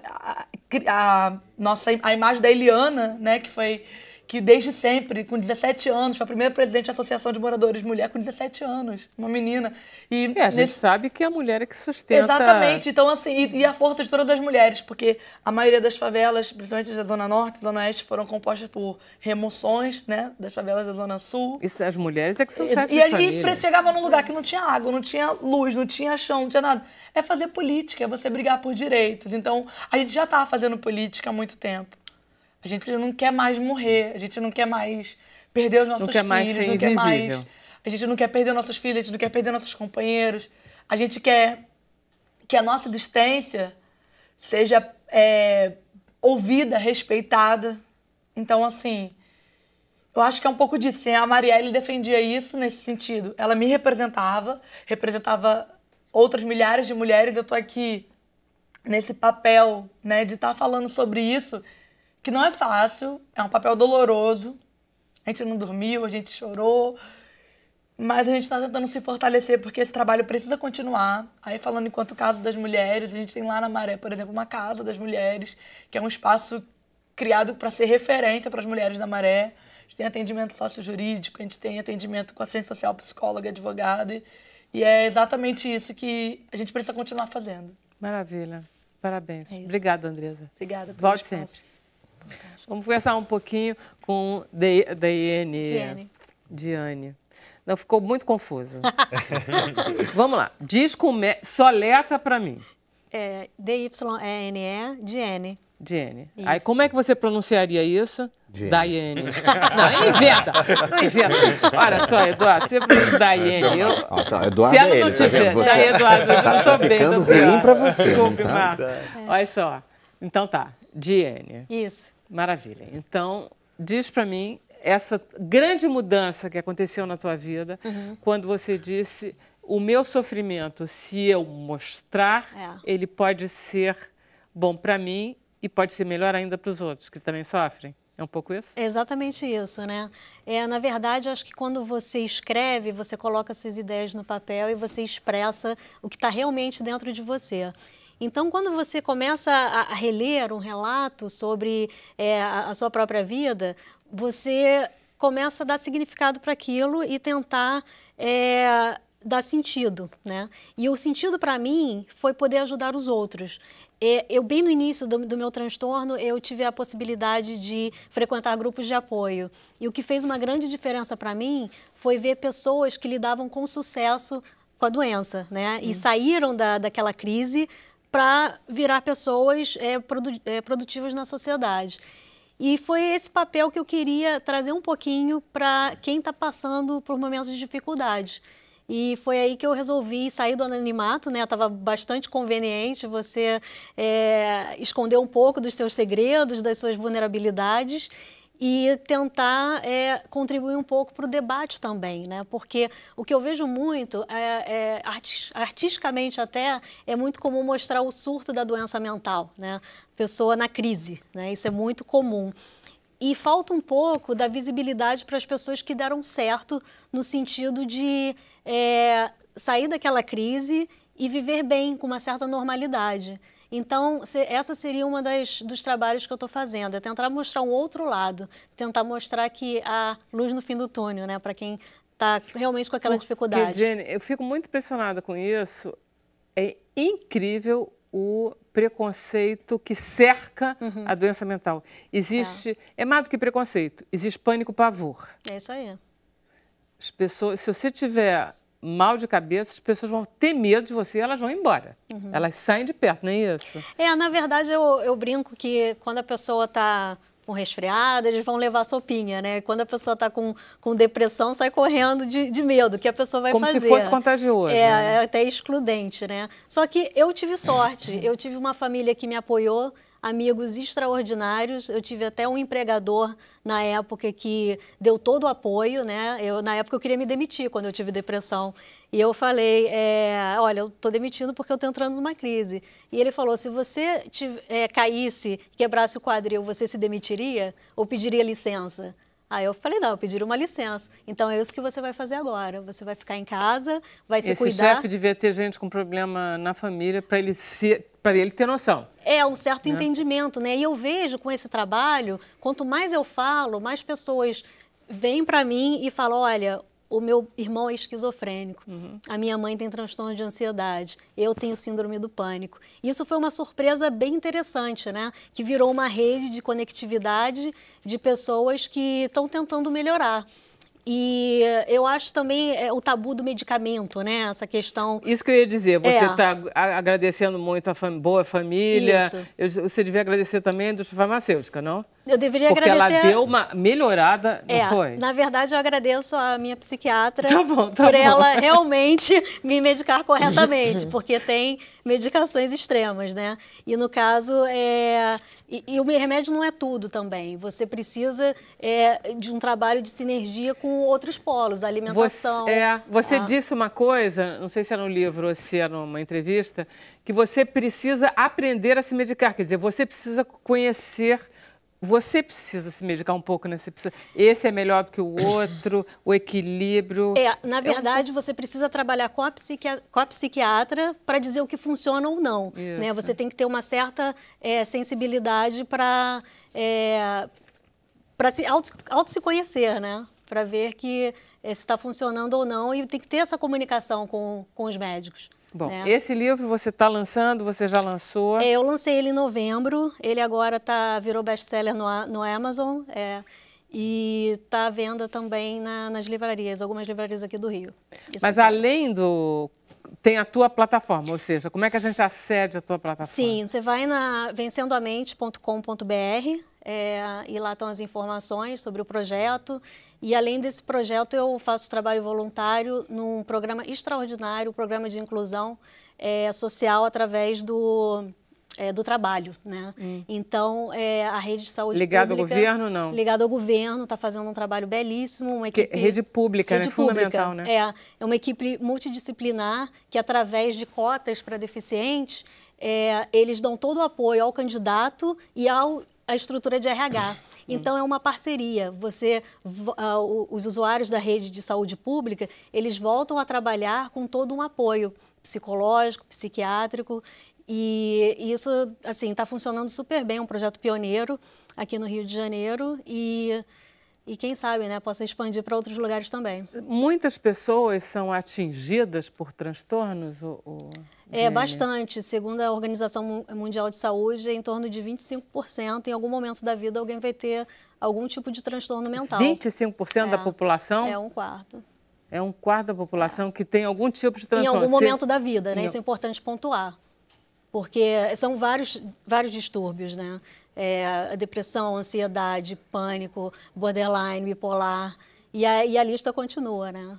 imagem da Eliana, né, que desde sempre, com 17 anos, foi a primeira presidente da Associação de Moradores Mulher, com 17 anos, uma menina. E a gente sabe que a mulher é que sustenta... Exatamente, então assim, e a força de todas as mulheres, porque a maioria das favelas, principalmente da Zona Norte e Zona Oeste, foram compostas por remoções, né, das favelas da Zona Sul. Isso, as mulheres é que são chefes de família. E chegava num lugar que não tinha água, não tinha luz, não tinha chão, não tinha nada. É fazer política, é você brigar por direitos. Então, a gente já estava fazendo política há muito tempo. A gente não quer mais morrer, a gente não quer mais perder os nossos filhos, a gente não quer perder nossos filhos, a gente não quer perder nossos companheiros. A gente quer que a nossa existência seja ouvida, respeitada. Então, assim, eu acho que é um pouco disso. A Marielle defendia isso nesse sentido. Ela me representava outras milhares de mulheres. Eu estou aqui nesse papel, né, de estar falando sobre isso, que não é fácil, é um papel doloroso. A gente não dormiu, a gente chorou, mas a gente está tentando se fortalecer porque esse trabalho precisa continuar. Aí, falando enquanto Casa das Mulheres, a gente tem lá na Maré, por exemplo, uma Casa das Mulheres, que é um espaço criado para ser referência para as mulheres da Maré. A gente tem atendimento sócio-jurídico, a gente tem atendimento com assistente social, psicóloga, advogada, e é exatamente isso que a gente precisa continuar fazendo. Maravilha. Parabéns. Obrigada, Andresa. Obrigada. Volte sempre. Vamos conversar um pouquinho com Diane. Não, ficou muito confuso. Vamos lá. Diz soletra para mim. D-Y-E-N-E, Diane. Diane. Aí como é que você pronunciaria isso? Diane. Não inventa. Olha só, Eduardo, você pronuncia Diane. Eduardo se ela não tiver, Eduardo, eu não tô bem. Ficando ruim para você. Desculpe, olha só. Então tá, Diane. Isso. Maravilha. Então, diz para mim essa grande mudança que aconteceu na tua vida, quando você disse, o meu sofrimento, se eu mostrar, ele pode ser bom para mim e pode ser melhor ainda para os outros, que também sofrem. É um pouco isso? É exatamente isso, né? Na verdade, acho que quando você escreve, você coloca suas ideias no papel e você expressa o que está realmente dentro de você. Então, quando você começa a reler um relato sobre a sua própria vida, você começa a dar significado para aquilo e tentar dar sentido, né? E o sentido para mim foi poder ajudar os outros. Eu, bem no início do meu transtorno, eu tive a possibilidade de frequentar grupos de apoio. E o que fez uma grande diferença para mim foi ver pessoas que lidavam com sucesso com a doença, né? E saíram daquela crise para virar pessoas produtivas na sociedade. E foi esse papel que eu queria trazer um pouquinho para quem está passando por momentos de dificuldade. E foi aí que eu resolvi sair do anonimato, né? Estava bastante conveniente você esconder um pouco dos seus segredos, das suas vulnerabilidades e tentar contribuir um pouco para o debate também, né? Porque o que eu vejo muito, artisticamente até, é muito comum mostrar o surto da doença mental, né? Pessoa na crise, né? Isso é muito comum. E falta um pouco da visibilidade para as pessoas que deram certo no sentido de sair daquela crise e viver bem, com uma certa normalidade. Então, essa seria uma dos trabalhos que eu estou fazendo, é tentar mostrar um outro lado, tentar mostrar que há luz no fim do túnel, né, para quem está realmente com aquela dificuldade. Jenny, eu fico muito impressionada com isso. É incrível o preconceito que cerca a doença mental. Existe, é mais do que preconceito, existe pânico, pavor. É isso aí. As pessoas, se você tiver mal de cabeça, as pessoas vão ter medo de você e elas vão embora. Elas saem de perto, não é isso? Na verdade, eu brinco que quando a pessoa está com resfriado, eles vão levar sopinha, né? Quando a pessoa está com depressão, sai correndo de medo, que a pessoa vai fazer. Como se fosse contagioso. É até excludente, né? Só que eu tive sorte, eu tive uma família que me apoiou, amigos extraordinários, eu tive até um empregador na época que deu todo o apoio, né? Na época eu queria me demitir quando eu tive depressão. E eu falei, olha, eu estou demitindo porque eu estou entrando numa crise. E ele falou, se você caísse, quebrasse o quadril, você se demitiria ou pediria licença? Aí eu falei, não, eu pediria uma licença. Então é isso que você vai fazer agora. Você vai ficar em casa, vai se cuidar. Esse chefe devia ter gente com problema na família para ele ter noção. É um certo entendimento, né? E eu vejo com esse trabalho, quanto mais eu falo, mais pessoas vêm para mim e falam, olha, o meu irmão é esquizofrênico, a minha mãe tem transtorno de ansiedade, eu tenho síndrome do pânico. Isso foi uma surpresa bem interessante, né? Que virou uma rede de conectividade de pessoas que estão tentando melhorar. E eu acho também o tabu do medicamento, né? Essa questão... Isso que eu ia dizer, você está agradecendo muito a boa família. Isso. Você devia agradecer também a indústria farmacêutica, não? Eu deveria Porque agradecer... ela deu uma melhorada, não foi? Na verdade, eu agradeço a minha psiquiatra por ela realmente me medicar corretamente, porque tem medicações extremas, né? E no caso, e o remédio não é tudo também. Você precisa de um trabalho de sinergia com outros polos, a alimentação. Você disse uma coisa, não sei se era no livro ou se era numa entrevista, que você precisa aprender a se medicar, quer dizer, você precisa conhecer... Você precisa se medicar um pouco, né? Esse é melhor do que o outro, o equilíbrio. Na verdade, você precisa trabalhar com a psiquiatra para dizer o que funciona ou não. Né? Você tem que ter uma certa sensibilidade para se conhecer, né? Para ver que se está funcionando ou não, e tem que ter essa comunicação com os médicos. Bom, esse livro você está lançando, você já lançou? Eu lancei ele em novembro, ele agora virou best-seller no Amazon e está à venda também nas livrarias, algumas livrarias aqui do Rio. Mas além tem a tua plataforma, ou seja, como é que a gente acede à tua plataforma? Sim, você vai na vencendoamente.com.br e lá estão as informações sobre o projeto. E além desse projeto, eu faço trabalho voluntário num programa extraordinário, um programa de inclusão social através do trabalho, né? Então, a rede de saúde ligado pública... Ligado ao governo, não? Ligado ao governo, está fazendo um trabalho belíssimo, uma equipe... Rede pública, né? Fundamental, né? É uma equipe multidisciplinar que, através de cotas para deficientes, eles dão todo o apoio ao candidato e à estrutura de RH. Então, é uma parceria. Os usuários da rede de saúde pública, eles voltam a trabalhar com todo um apoio psicológico, psiquiátrico, e isso, assim, está funcionando super bem, um projeto pioneiro aqui no Rio de Janeiro e quem sabe, né, possa expandir para outros lugares também. Muitas pessoas são atingidas por transtornos? Bastante. Segundo a Organização Mundial de Saúde, em torno de 25%. Em algum momento da vida, alguém vai ter algum tipo de transtorno mental. 25% da população? É um quarto. É um quarto da população que tem algum tipo de transtorno? Em algum momento da vida, né? Isso é importante pontuar. Porque são vários distúrbios, né? A depressão, ansiedade, pânico, borderline, bipolar, e a lista continua, né?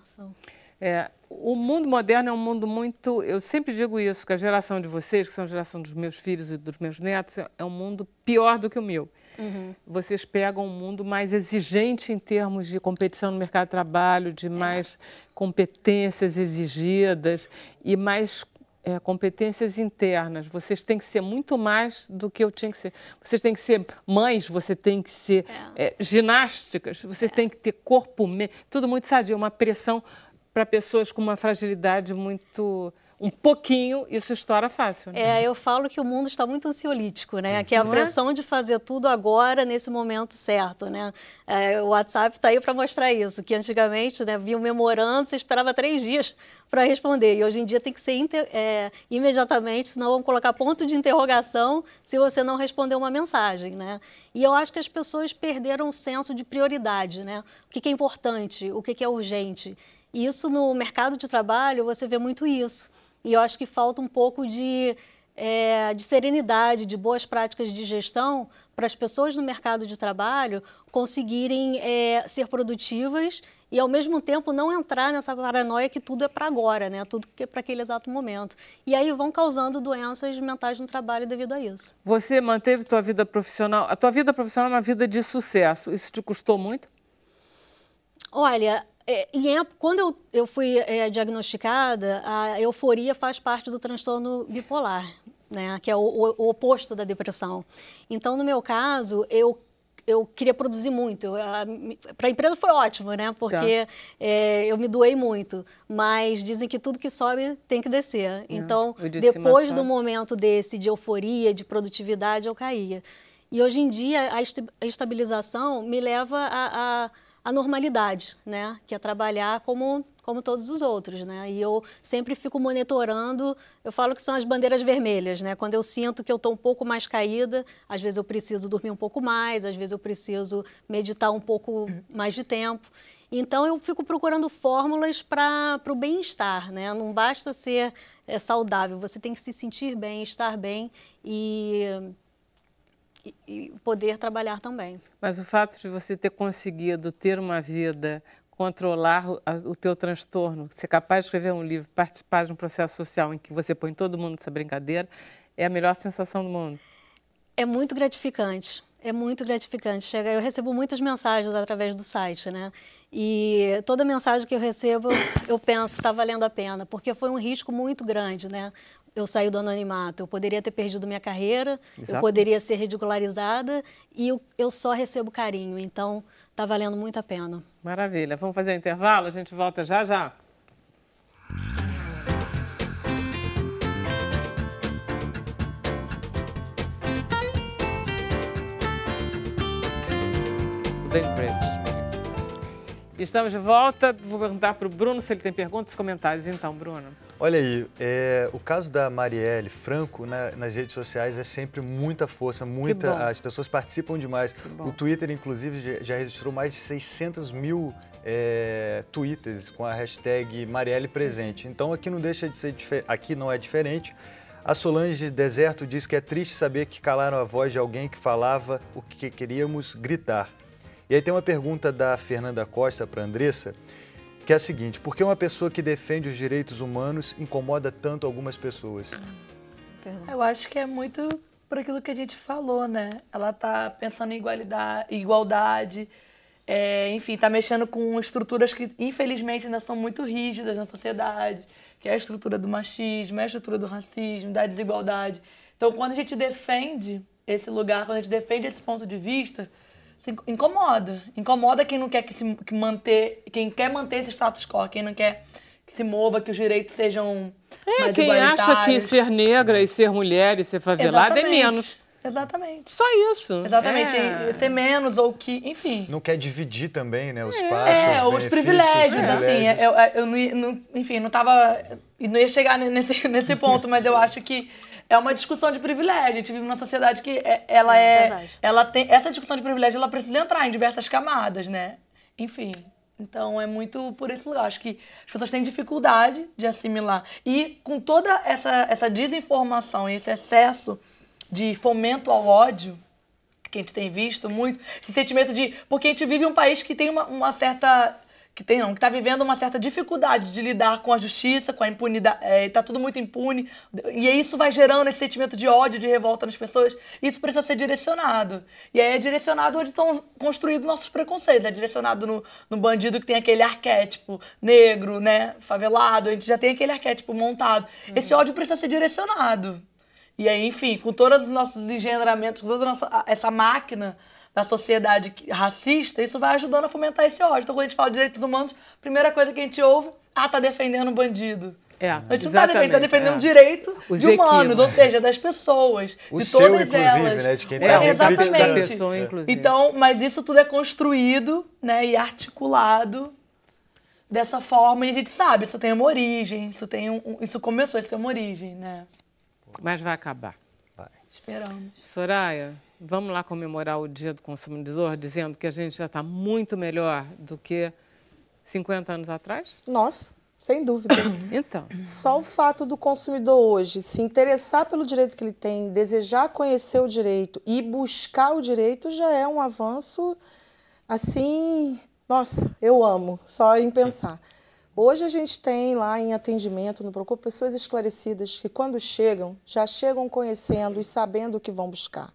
O mundo moderno é um mundo muito... Eu sempre digo isso, que a geração de vocês, que são a geração dos meus filhos e dos meus netos, é um mundo pior do que o meu. Vocês pegam um mundo mais exigente em termos de competição no mercado de trabalho, de mais competências exigidas e mais... competências internas. Vocês têm que ser muito mais do que eu tinha que ser. Vocês têm que ser mães, você tem que ser ginásticas, você tem que ter corpo, tudo muito sadio, uma pressão para pessoas com uma fragilidade muito um pouquinho, isso estoura fácil. Né? Eu falo que o mundo está muito ansiolítico, né? Que é a pressão de fazer tudo agora, nesse momento certo, né? O WhatsApp está aí para mostrar isso, que antigamente, né, via um memorando, você esperava 3 dias para responder, e hoje em dia tem que ser imediatamente, senão vão colocar ponto de interrogação se você não responder uma mensagem, né? E eu acho que as pessoas perderam o senso de prioridade, né? O que é importante, o que é urgente. E isso no mercado de trabalho, você vê muito isso. E eu acho que falta um pouco de serenidade, de boas práticas de gestão para as pessoas no mercado de trabalho conseguirem ser produtivas e, ao mesmo tempo, não entrar nessa paranoia que tudo é para agora, né? Tudo que é para aquele exato momento. E aí vão causando doenças mentais no trabalho devido a isso. Você manteve tua vida profissional... A tua vida profissional é uma vida de sucesso. Isso te custou muito? Olha... quando eu fui diagnosticada, a euforia faz parte do transtorno bipolar, né, que é o oposto da depressão. Então, no meu caso, eu queria produzir muito. Para a empresa foi ótimo, né, porque eu me doei muito, mas dizem que tudo que sobe tem que descer. Então, depois do momento desse de euforia, de produtividade, eu caía. E hoje em dia, a estabilização me leva a normalidade, né? Que é trabalhar como todos os outros, né? E eu sempre fico monitorando, eu falo que são as bandeiras vermelhas, né? Quando eu sinto que eu estou um pouco mais caída, às vezes eu preciso dormir um pouco mais, às vezes eu preciso meditar um pouco mais de tempo. Então eu fico procurando fórmulas para o bem-estar, né? Não basta ser saudável, você tem que se sentir bem, estar bem e poder trabalhar também. Mas o fato de você ter conseguido ter uma vida, controlar o teu transtorno, ser capaz de escrever um livro, participar de um processo social em que você põe todo mundo nessa brincadeira, é a melhor sensação do mundo. É muito gratificante. É muito gratificante. Eu recebo muitas mensagens através do site, né? E toda mensagem que eu recebo, eu penso, está valendo a pena, porque foi um risco muito grande, né? Eu saí do anonimato, eu poderia ter perdido minha carreira, eu poderia ser ridicularizada e eu só recebo carinho, então está valendo muito a pena. Maravilha. Vamos fazer um intervalo? A gente volta já já. Bem preto. Estamos de volta. Vou perguntar para o Bruno se ele tem perguntas e comentários. Então, Bruno. Olha aí, o caso da Marielle Franco nas redes sociais é sempre muita força, as pessoas participam demais. O Twitter, inclusive, já registrou mais de 600 mil tweets com a hashtag Marielle Presente. Então, aqui não deixa de ser aqui não é diferente. A Solange Deserto diz que é triste saber que calaram a voz de alguém que falava o que queríamos gritar. E aí tem uma pergunta da Fernanda Costa para a Andressa, que é a seguinte: por que uma pessoa que defende os direitos humanos incomoda tanto algumas pessoas? Eu acho que é muito por aquilo que a gente falou, né? Ela está pensando em igualdade, enfim, está mexendo com estruturas que, infelizmente, ainda são muito rígidas na sociedade, que é a estrutura do machismo, é a estrutura do racismo, da desigualdade. Então, quando a gente defende esse lugar, quando a gente defende esse ponto de vista, incomoda quem não quer quem quer manter esse status quo, quem não quer que se mova, que os direitos sejam mais quem igualitários. Acha que ser negra e ser mulher e ser favelada é menos. Exatamente. Só isso. Exatamente. Ser menos ou que, enfim. Não quer dividir também, né, os espaços, os privilégios, assim. Eu não, enfim, não ia chegar nesse ponto, mas eu acho que é uma discussão de privilégio. A gente vive numa sociedade que ela tem essa discussão de privilégio, ela precisa entrar em diversas camadas, né? Enfim, então é muito por esse lugar. Acho que as pessoas têm dificuldade de assimilar. E com toda essa desinformação e esse excesso de fomento ao ódio, que a gente tem visto muito, esse sentimento de... Porque a gente vive um país que tem uma certa... que está vivendo uma certa dificuldade de lidar com a justiça, com a impunidade, está tudo muito impune, e isso vai gerando esse sentimento de ódio, de revolta nas pessoas, e isso precisa ser direcionado. E aí é direcionado onde estão construídos nossos preconceitos, é direcionado no bandido que tem aquele arquétipo negro, né, favelado, a gente já tem aquele arquétipo montado. Esse ódio precisa ser direcionado. E aí, enfim, com todos os nossos engendramentos, toda essa máquina da sociedade racista, isso vai ajudando a fomentar esse ódio. Então, quando a gente fala de direitos humanos, a primeira coisa que a gente ouve, tá defendendo um bandido. A gente não está defendendo o direito de humanos, ou seja, das pessoas, o de seu, todas inclusive, elas. Né, de quem tá exatamente. Pessoa, então, mas isso tudo é construído, né, e articulado dessa forma, e a gente sabe, isso tem uma origem, isso começou a ter uma origem, né? Mas vai acabar. Vai. Esperamos. Soraya, vamos lá comemorar o Dia do Consumidor, dizendo que a gente já está muito melhor do que 50 anos atrás? Nossa, sem dúvida. Então. Só o fato do consumidor hoje se interessar pelo direito que ele tem, desejar conhecer o direito e buscar o direito já é um avanço, assim, nossa, eu amo, só em pensar. Hoje a gente tem lá em atendimento no Procon pessoas esclarecidas que quando chegam, já chegam conhecendo e sabendo o que vão buscar.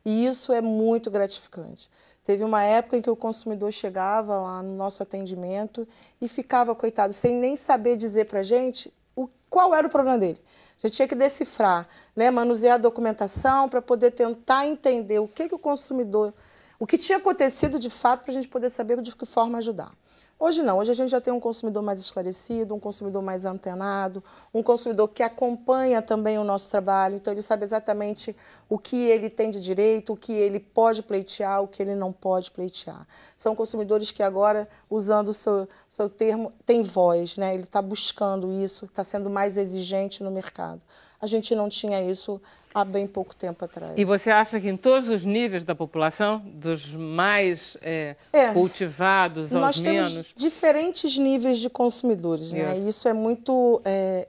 E isso é muito gratificante. Teve uma época em que o consumidor chegava lá no nosso atendimento e ficava, coitado, sem nem saber dizer para a gente qual era o problema dele. A gente tinha que decifrar, né, manusear a documentação para poder tentar entender o que o consumidor, o que tinha acontecido de fato para a gente poder saber de que forma ajudar. Hoje não, hoje a gente já tem um consumidor mais esclarecido, um consumidor mais antenado, um consumidor que acompanha também o nosso trabalho, então ele sabe exatamente o que ele tem de direito, o que ele pode pleitear, o que ele não pode pleitear. São consumidores que agora, usando o seu termo, tem voz, né? Ele está buscando isso, está sendo mais exigente no mercado. A gente não tinha isso há bem pouco tempo atrás. E você acha que em todos os níveis da população, dos mais cultivados aos menos? Nós temos diferentes níveis de consumidores, né? E isso é muito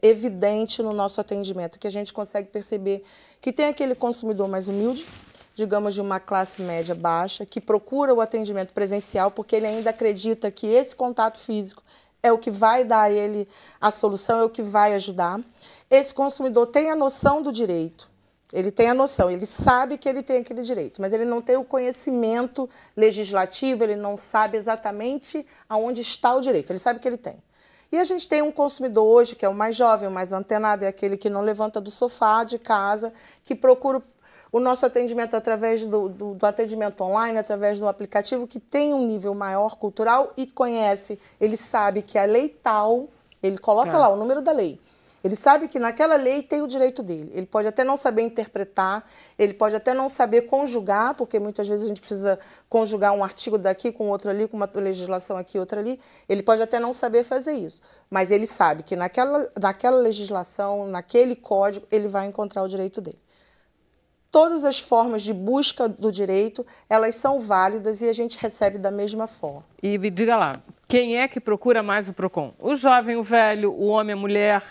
evidente no nosso atendimento, que a gente consegue perceber que tem aquele consumidor mais humilde, digamos de uma classe média baixa, que procura o atendimento presencial porque ele ainda acredita que esse contato físico é o que vai dar a ele a solução, é o que vai ajudar. Esse consumidor tem a noção do direito, ele tem a noção, ele sabe que ele tem aquele direito, mas ele não tem o conhecimento legislativo, ele não sabe exatamente aonde está o direito, ele sabe que ele tem. E a gente tem um consumidor hoje que é o mais jovem, o mais antenado, é aquele que não levanta do sofá de casa, que procura o nosso atendimento através do atendimento online, através do aplicativo, que tem um nível maior cultural e conhece, ele sabe que a lei tal, ele coloca lá o número da lei. Ele sabe que naquela lei tem o direito dele. Ele pode até não saber interpretar, ele pode até não saber conjugar, porque muitas vezes a gente precisa conjugar um artigo daqui com outro ali, com uma legislação aqui, outra ali. Ele pode até não saber fazer isso, mas ele sabe que naquela legislação, naquele código, ele vai encontrar o direito dele. Todas as formas de busca do direito, elas são válidas e a gente recebe da mesma forma. E me diga lá, quem é que procura mais o Procon? O jovem, o velho, o homem, a mulher?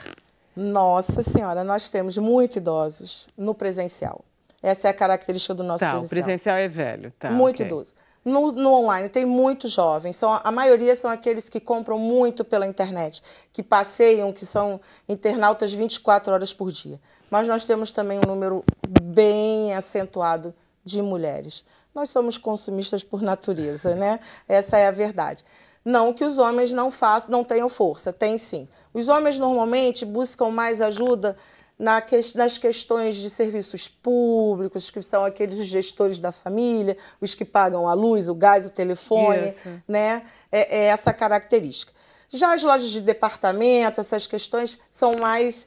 Nossa Senhora, nós temos muito idosos no presencial. Essa é a característica do nosso presencial. O presencial é velho. Muito idoso. No online tem muitos jovens, a maioria são aqueles que compram muito pela internet, que passeiam, que são internautas 24 horas por dia. Mas nós temos também um número bem acentuado de mulheres. Nós somos consumistas por natureza, né? Essa é a verdade. Não que os homens não tenham força, tem sim. Os homens normalmente buscam mais ajuda nas questões de serviços públicos, que são aqueles gestores da família, os que pagam a luz, o gás, o telefone, né? É essa característica. Já as lojas de departamento, essas questões são mais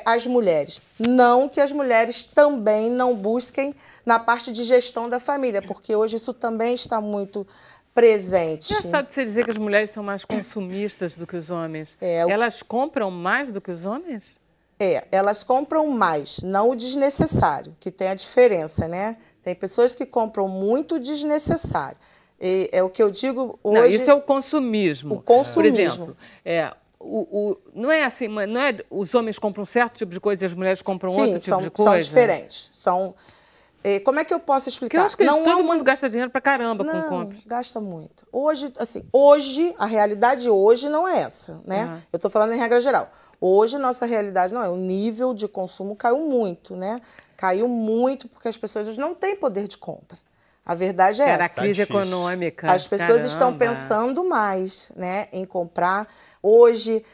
as mulheres. Não que as mulheres também não busquem na parte de gestão da família, porque hoje isso também está muito presente. É engraçado você dizer que as mulheres são mais consumistas do que os homens. Elas compram mais do que os homens? Elas compram mais, não o desnecessário, que tem a diferença, né? Tem pessoas que compram muito desnecessário. É o que eu digo hoje... Não, isso é o consumismo. O consumismo. Por exemplo, não é assim, não é, os homens compram certo tipo de coisa e as mulheres compram outro tipo de coisa? São diferentes. Como é que eu posso explicar? Porque eu acho que todo mundo gasta dinheiro pra caramba com compras. Não, gasta muito. Hoje, a realidade hoje não é essa, né? Eu estou falando em regra geral. Hoje, nossa realidade não é. O nível de consumo caiu muito, né? Caiu muito porque as pessoas hoje não têm poder de compra. A verdade é essa. Era a crise econômica. As pessoas estão pensando mais, né, em comprar. Hoje,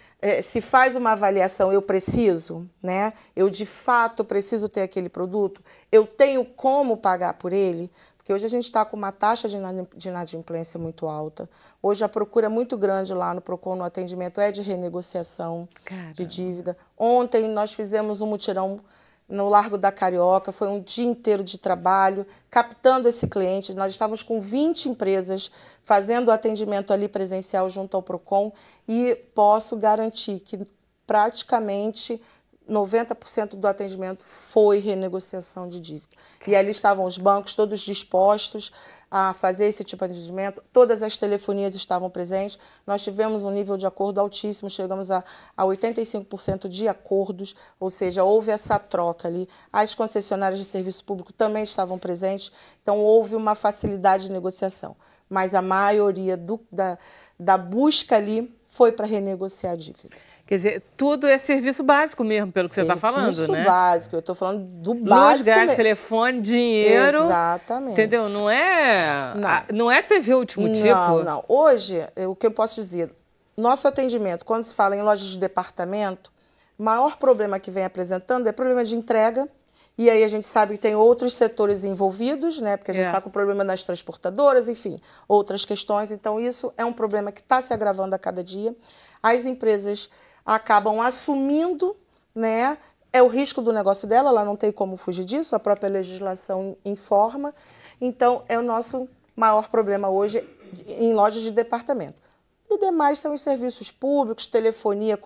se faz uma avaliação, eu preciso, né? Eu, de fato, preciso ter aquele produto. Eu tenho como pagar por ele. Porque Porque hoje a gente está com uma taxa de inadimplência muito alta. Hoje a procura é muito grande lá no PROCON, no atendimento, é de renegociação de dívida. Ontem nós fizemos um mutirão no Largo da Carioca, foi um dia inteiro de trabalho, captando esse cliente. Nós estávamos com 20 empresas fazendo o atendimento ali presencial junto ao PROCON e posso garantir que praticamente 90% do atendimento foi renegociação de dívida. E ali estavam os bancos todos dispostos a fazer esse tipo de atendimento, todas as telefonias estavam presentes, nós tivemos um nível de acordo altíssimo, chegamos a 85% de acordos, ou seja, houve essa troca ali. As concessionárias de serviço público também estavam presentes, então houve uma facilidade de negociação, mas a maioria da busca ali foi para renegociar a dívida. Quer dizer, tudo é serviço básico mesmo, pelo que você está falando, né? Serviço básico, eu estou falando do básico. Luz, gás, telefone, dinheiro. Exatamente. Entendeu? Não é TV último tipo. Não. Hoje, o que eu posso dizer, nosso atendimento, quando se fala em lojas de departamento, o maior problema que vem apresentando é problema de entrega. E aí a gente sabe que tem outros setores envolvidos, né? Porque a gente está com problema nas transportadoras, enfim, outras questões. Então, isso é um problema que está se agravando a cada dia. As empresas acabam assumindo, né? É o risco do negócio dela, ela não tem como fugir disso, a própria legislação informa. Então, é o nosso maior problema hoje em lojas de departamento. E demais são os serviços públicos, telefonia,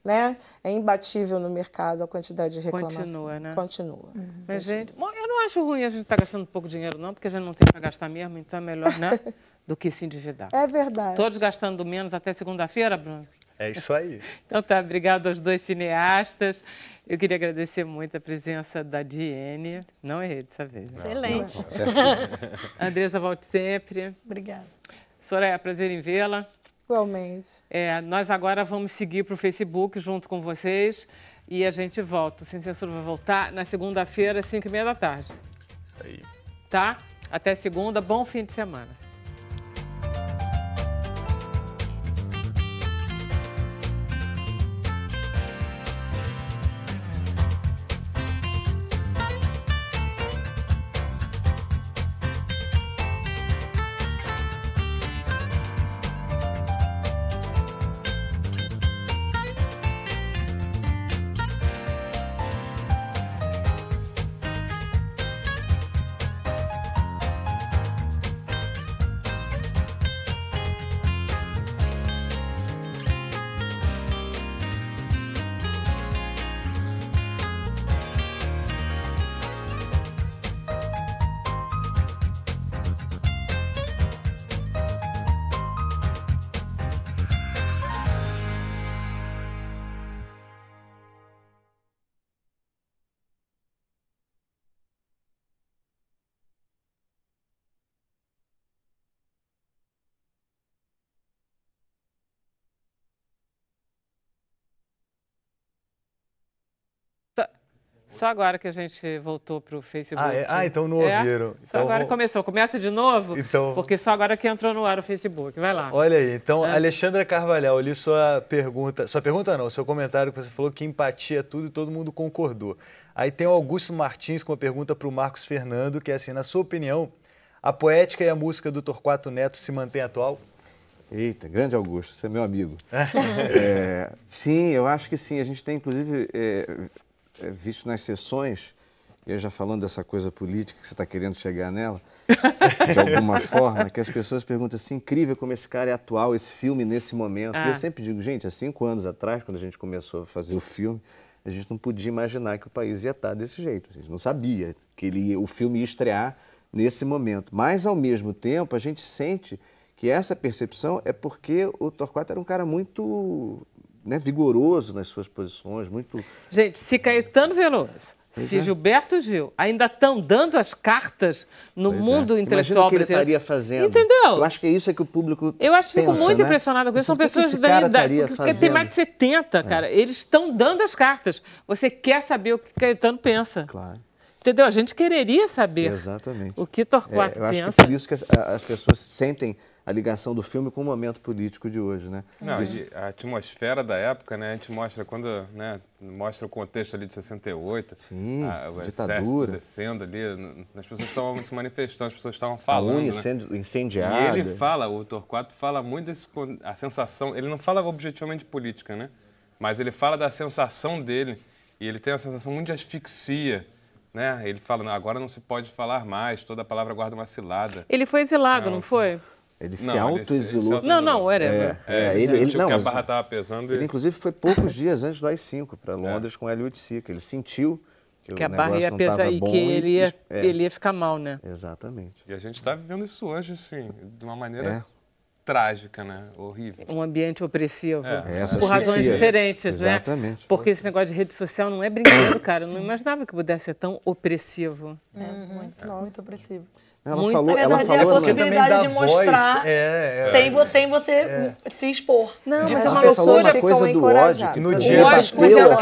né? É imbatível no mercado a quantidade de reclamação. Continua, né? Continua. Mas, gente, bom, eu não acho ruim a gente estar gastando pouco dinheiro, não, porque a gente não tem para gastar mesmo, então é melhor, né? Do que se endividar. É verdade. Todos gastando menos até segunda-feira, Bruno? É isso aí. Então tá, obrigado aos dois cineastas. Eu queria agradecer muito a presença da Diene. Não errei dessa vez. Né? Excelente. Andressa, volte sempre. Obrigada. Soraya, prazer em vê-la. Igualmente. Nós agora vamos seguir para o Facebook junto com vocês e a gente volta. O Sem Censura vai voltar na segunda-feira, às 5h30 da tarde. Isso aí. Tá? Até segunda. Bom fim de semana. Só agora que a gente voltou para o Facebook. Então não ouviram. Só agora começou. Começa de novo, porque só agora que entrou no ar o Facebook. Vai lá. Olha aí, então, Alexandra Carvalhal, eu li sua pergunta. Sua pergunta não, seu comentário que você falou que empatia é tudo e todo mundo concordou. Aí tem o Augusto Martins com uma pergunta para o Marcos Fernando, que é assim, na sua opinião, a poética e a música do Torquato Neto se mantém atual? Eita, grande Augusto, você é meu amigo. Sim, eu acho que sim. A gente tem, inclusive... visto nas sessões, eu já falando dessa coisa política que você está querendo chegar nela, de alguma forma, que as pessoas perguntam assim, incrível como esse cara é atual, esse filme nesse momento. E eu sempre digo, gente, há 5 anos atrás, quando a gente começou a fazer o filme, a gente não podia imaginar que o país ia estar desse jeito. A gente não sabia que o filme ia estrear nesse momento. Mas, ao mesmo tempo, a gente sente que essa percepção é porque o Torquato era um cara muito... vigoroso nas suas posições, muito... Gente, se Caetano Veloso, se Gilberto Gil ainda estão dando as cartas no mundo intelectual brasileiro... Imagina o que ele estaria fazendo. Entendeu? Eu acho que isso é que o público Eu acho que fico muito impressionada com isso. São pessoas da idade, porque tem mais de 70, cara. Eles estão dando as cartas. Você quer saber o que Caetano pensa. Claro. Entendeu? A gente quereria saber o que Torquato pensa. Eu acho que é por isso que as pessoas sentem a ligação do filme com o momento político de hoje, né? Não, e a atmosfera da época, né? A gente mostra quando, né? Mostra o contexto ali de 68. Sim, o ditadura. Descendo ali, as pessoas estavam se manifestando, as pessoas estavam falando, incendiada. E ele fala, o Torquato fala muito a sensação, ele não fala objetivamente de política, né? Mas ele fala da sensação dele, e ele tem uma sensação muito de asfixia, né? Ele fala, não, agora não se pode falar mais, toda palavra guarda uma cilada. Ele foi exilado, não foi? Ele se autoexilou. Não, era. Ele sentiu que a barra estava pesando. Ele, inclusive, foi poucos dias antes do AI-5 para Londres com Hélio Sica. Ele sentiu que a barra ia pesar e que ele ia ficar mal, né? Exatamente. E a gente está vivendo isso hoje, assim, de uma maneira trágica, né? Horrível. Um ambiente opressivo. Por razões diferentes, Exatamente. Né? Porque esse negócio de rede social não é brincadeira, cara. Eu não imaginava que pudesse ser tão opressivo. Muito opressivo. Ela falou, a possibilidade de mostrar sem você se expor. Não, de mas você falou uma coisa do ódio. Que no dia é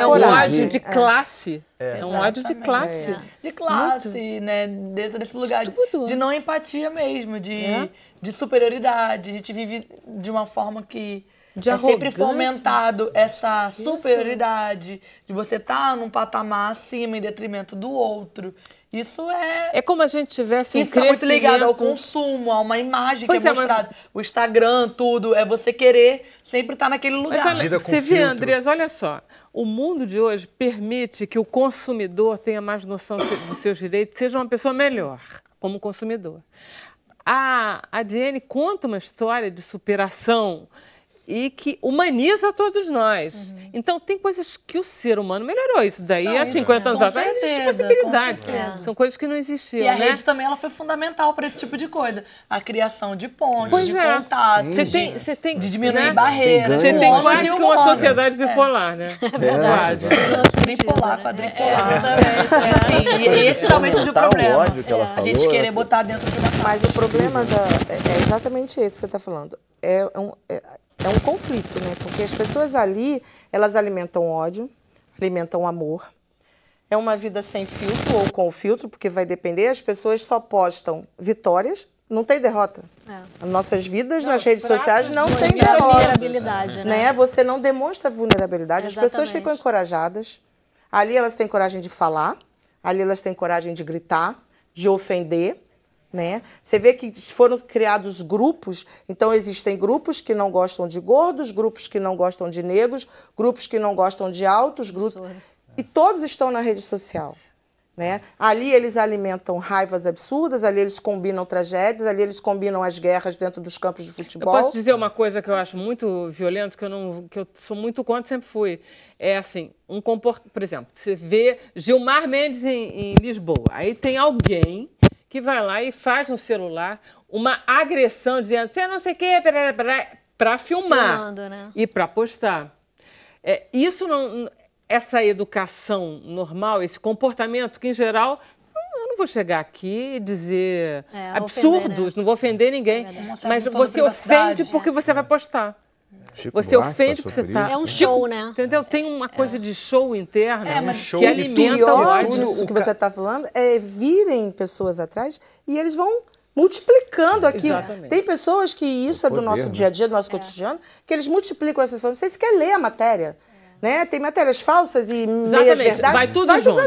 um ódio de classe. É um ódio de classe. De classe, né? Dentro desse lugar de não empatia mesmo, de superioridade. A gente vive de uma forma que é sempre fomentado essa superioridade, de você estar num patamar acima em detrimento do outro. Isso é como a gente tivesse Isso é muito ligado ao consumo, a uma imagem que é mostrada. O Instagram, tudo, é você querer sempre estar naquele lugar. Mas olha, você vê, Andrés, olha só. O mundo de hoje permite que o consumidor tenha mais noção dos seus direitos, seja uma pessoa melhor como consumidor. A Diene conta uma história de superação e que humaniza todos nós. Então, tem coisas que o ser humano melhorou. Isso daí, há 50 anos atrás, não existe possibilidade. São coisas que não existiam, E a rede também ela foi fundamental para esse tipo de coisa. A criação de pontes, de contato, de diminuir barreiras. Você tem quase que uma sociedade bipolar, né? Quase. Tripolar, quadripolar. E esse talvez seja o problema. A gente querer botar dentro de uma casa. Mas o problema é exatamente esse que você está falando. É um conflito, né? Porque as pessoas ali, elas alimentam ódio, alimentam amor. É uma vida sem filtro ou com filtro, porque vai depender. As pessoas só postam vitórias, não tem derrota. As nossas vidas nas redes sociais não tem derrota. Vulnerabilidade, né? Você não demonstra vulnerabilidade. Exatamente. As pessoas ficam encorajadas. Ali elas têm coragem de falar, ali elas têm coragem de gritar, de ofender. Né? Você vê que foram criados grupos, então existem grupos que não gostam de gordos, grupos que não gostam de negros, grupos que não gostam de altos, e todos estão na rede social. Né? Ali eles alimentam raivas absurdas, ali eles combinam tragédias, ali eles combinam as guerras dentro dos campos de futebol. Eu posso dizer uma coisa que eu acho muito violento, que eu sou muito contra, sempre fui. É assim, por exemplo, você vê Gilmar Mendes em Lisboa, aí tem alguém que vai lá e faz no celular uma agressão, dizendo você não sei o quê, para filmar e para postar. Isso não, essa educação normal, esse comportamento que, em geral, eu não vou chegar aqui e dizer absurdos, ofender, né? Não vou ofender ninguém, mas você ofende porque você vai postar. Você ofende porque você está... É um show, né? Entendeu? Tem uma coisa de show interno que alimenta o ódio. O que você está falando é virem pessoas atrás e eles vão multiplicando aquilo. Exatamente. Tem pessoas que isso é do nosso dia a dia, do nosso cotidiano, que eles multiplicam essas coisas. Não sei se quer ler a matéria. Né? Tem matérias falsas e meias verdades. Vai tudo junto.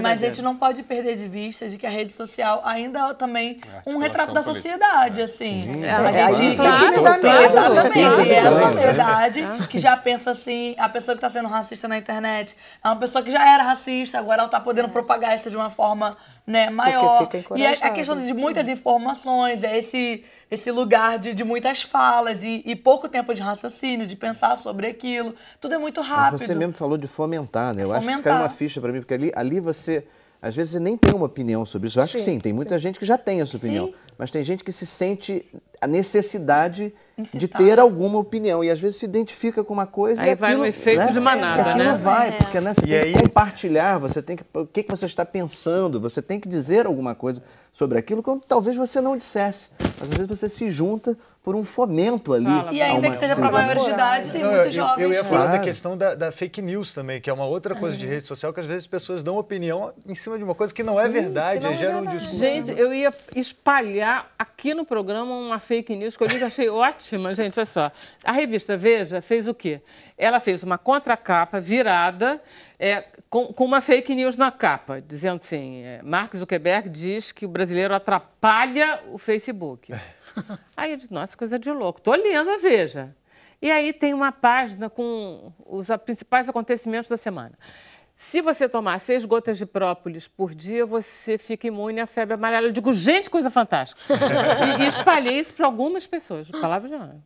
Mas a gente não pode perder de vista de que a rede social ainda é também um retrato da sociedade, assim. A gente exatamente. É a sociedade que já pensa assim, a pessoa que está sendo racista na internet é uma pessoa que já era racista, agora ela está podendo propagar isso de uma forma, né, maior. E a questão de muitas informações, é esse lugar de muitas falas e pouco tempo de raciocínio, de pensar sobre aquilo. Tudo é muito rápido. Mas você mesmo falou de fomentar, né? Eu acho que isso caiu uma ficha para mim, porque ali você... Às vezes você nem tem uma opinião sobre isso. Eu acho que sim, tem muita gente que já tem essa opinião. Mas tem gente que se sente a necessidade de ter alguma opinião. E às vezes se identifica com uma coisa aí e aquilo... vai no efeito de manada, né? Vai, porque você tem que compartilhar, você tem que... O que você está pensando? Você tem que dizer alguma coisa sobre aquilo que talvez você não dissesse. Mas às vezes você se junta por um fomento ali. E ainda que seja para maiores de idade, tem muitos jovens. Eu ia falar da questão da fake news também, que é uma outra coisa de rede social, que às vezes as pessoas dão opinião em cima de uma coisa que não é verdade, aí gera um discurso. Gente, eu ia espalhar aqui no programa uma fake news que eu li que achei ótima, gente, olha só. A revista Veja fez o quê? Ela fez uma contracapa virada com uma fake news na capa, dizendo assim, Mark Zuckerberg diz que o brasileiro atrapalha o Facebook. Aí eu disse, nossa, coisa de louco. Estou lendo a Veja. E aí tem uma página com os principais acontecimentos da semana. Se você tomar 6 gotas de própolis por dia, você fica imune à febre amarela. Eu digo, gente, coisa fantástica. E espalhei isso para algumas pessoas, palavra de honra.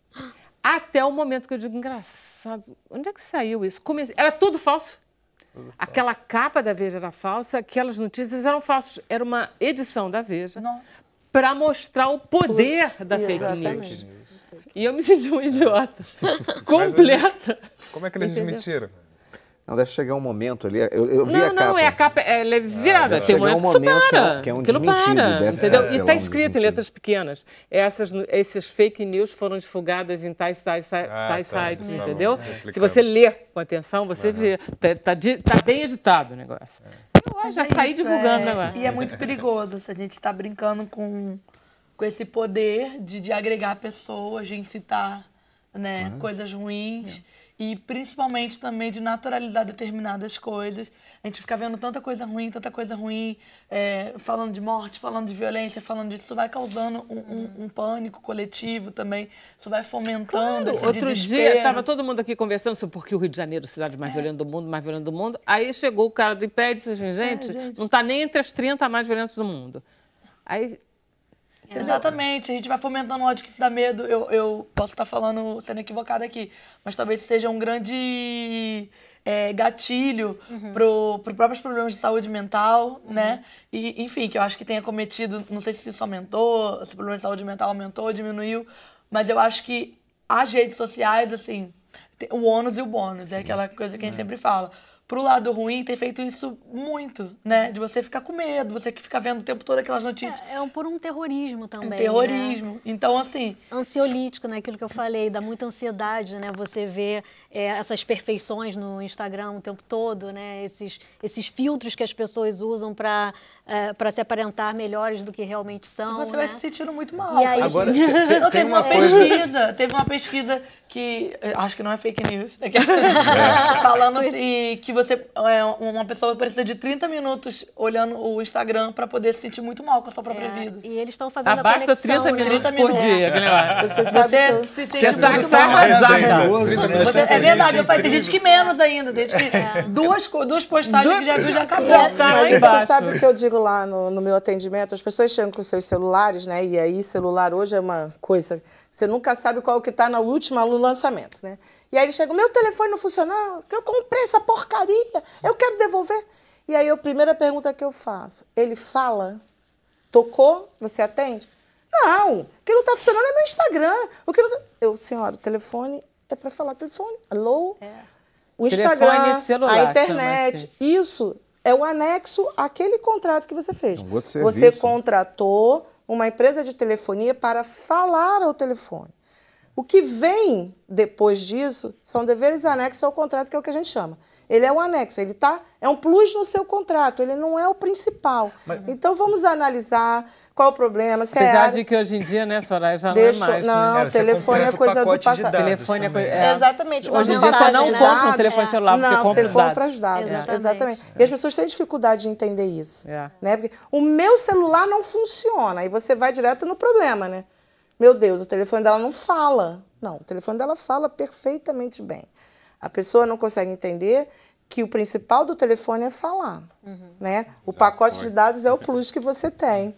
Até o momento que eu digo, engraçado, onde é que saiu isso? Era tudo falso. Aquela capa da Veja era falsa, aquelas notícias eram falsas. Era uma edição da Veja para mostrar o poder da fake news. E eu me senti um idiota. Completa. Como é que eles desmentiram? Não, deve chegar um momento ali. Eu vi a capa. Não, a capa ela é virada. Tem um momento que é um desmentido. Entendeu? E está escrito em letras pequenas. Esses fake news foram divulgadas em tais sites, entendeu? Se você ler com atenção, você vê. Está bem editado o negócio. Eu já saí divulgando o negócio. E é muito perigoso se a gente está brincando com esse poder de agregar pessoas, de incitar, né, coisas ruins. E principalmente também de naturalizar determinadas coisas. A gente fica vendo tanta coisa ruim, falando de morte, falando de violência, falando disso. Isso vai causando um pânico coletivo também. Isso vai fomentando esse Outro desespero. dia, estava todo mundo aqui conversando sobre por que o Rio de Janeiro é a cidade mais violenta do mundo, Aí chegou o cara do IPED e disse assim, gente, não está nem entre as 30 mais violentas do mundo. Aí... Exatamente, a gente vai fomentando ódio que isso dá medo. Eu posso estar falando, sendo equivocada aqui, mas talvez seja um grande gatilho para próprios problemas de saúde mental, né? E, enfim, que eu acho que tenha cometido, não sei se isso aumentou, se o problema de saúde mental aumentou, diminuiu, mas eu acho que as redes sociais, assim, o ônus e o bônus, é aquela coisa que a gente sempre fala. Pro lado ruim, tem feito isso muito, né? De você ficar com medo, você que fica vendo o tempo todo aquelas notícias. Por um terrorismo também. Terrorismo. Né? Então, assim... Ansiolítico, né? Aquilo que eu falei, dá muita ansiedade, né? Você vê essas perfeições no Instagram o tempo todo, né? Esses filtros que as pessoas usam para se aparentar melhores do que realmente são. Você vai se sentindo muito mal. E aí... Agora, teve uma pesquisa que acho que não é fake news, falando assim, que uma pessoa precisa de 30 minutos olhando o Instagram para poder se sentir muito mal com a sua própria vida. E eles estão fazendo Basta 30 minutos por dia. Você se sente muito mal. É verdade, tem gente que menos ainda, tem gente que duas postagens que já viu, já acabou. Mas você sabe o que eu digo lá no meu atendimento? As pessoas chegam com seus celulares, né? E aí celular hoje é uma coisa... Você nunca sabe qual que está no lançamento, né? E aí ele chega, meu telefone não funcionou, eu comprei essa porcaria, eu quero devolver. E aí a primeira pergunta que eu faço, ele fala? Tocou? Você atende? Não, o que não está funcionando é meu Instagram. Senhora, o telefone é para falar telefone. Alô? O Instagram, celular, a internet, isso é o anexo àquele contrato que você fez. Você contratou uma empresa de telefonia para falar ao telefone. O que vem depois disso são deveres anexos ao contrato, que é o que a gente chama. Ele é um anexo, é um plus no seu contrato, ele não é o principal. Então vamos analisar qual o problema. Apesar de que hoje em dia, né, Soraya, já não é mais. Não, o telefone é coisa do passado. Telefone é coisa... Exatamente. Hoje em dia você não compra um telefone celular, você compra os dados. Exatamente. E as pessoas têm dificuldade de entender isso. Né? Porque o meu celular não funciona, aí você vai direto no problema, né? Meu Deus, o telefone dela não fala. Não, o telefone dela fala perfeitamente bem. A pessoa não consegue entender que o principal do telefone é falar, né? O pacote de dados é o plus que você tem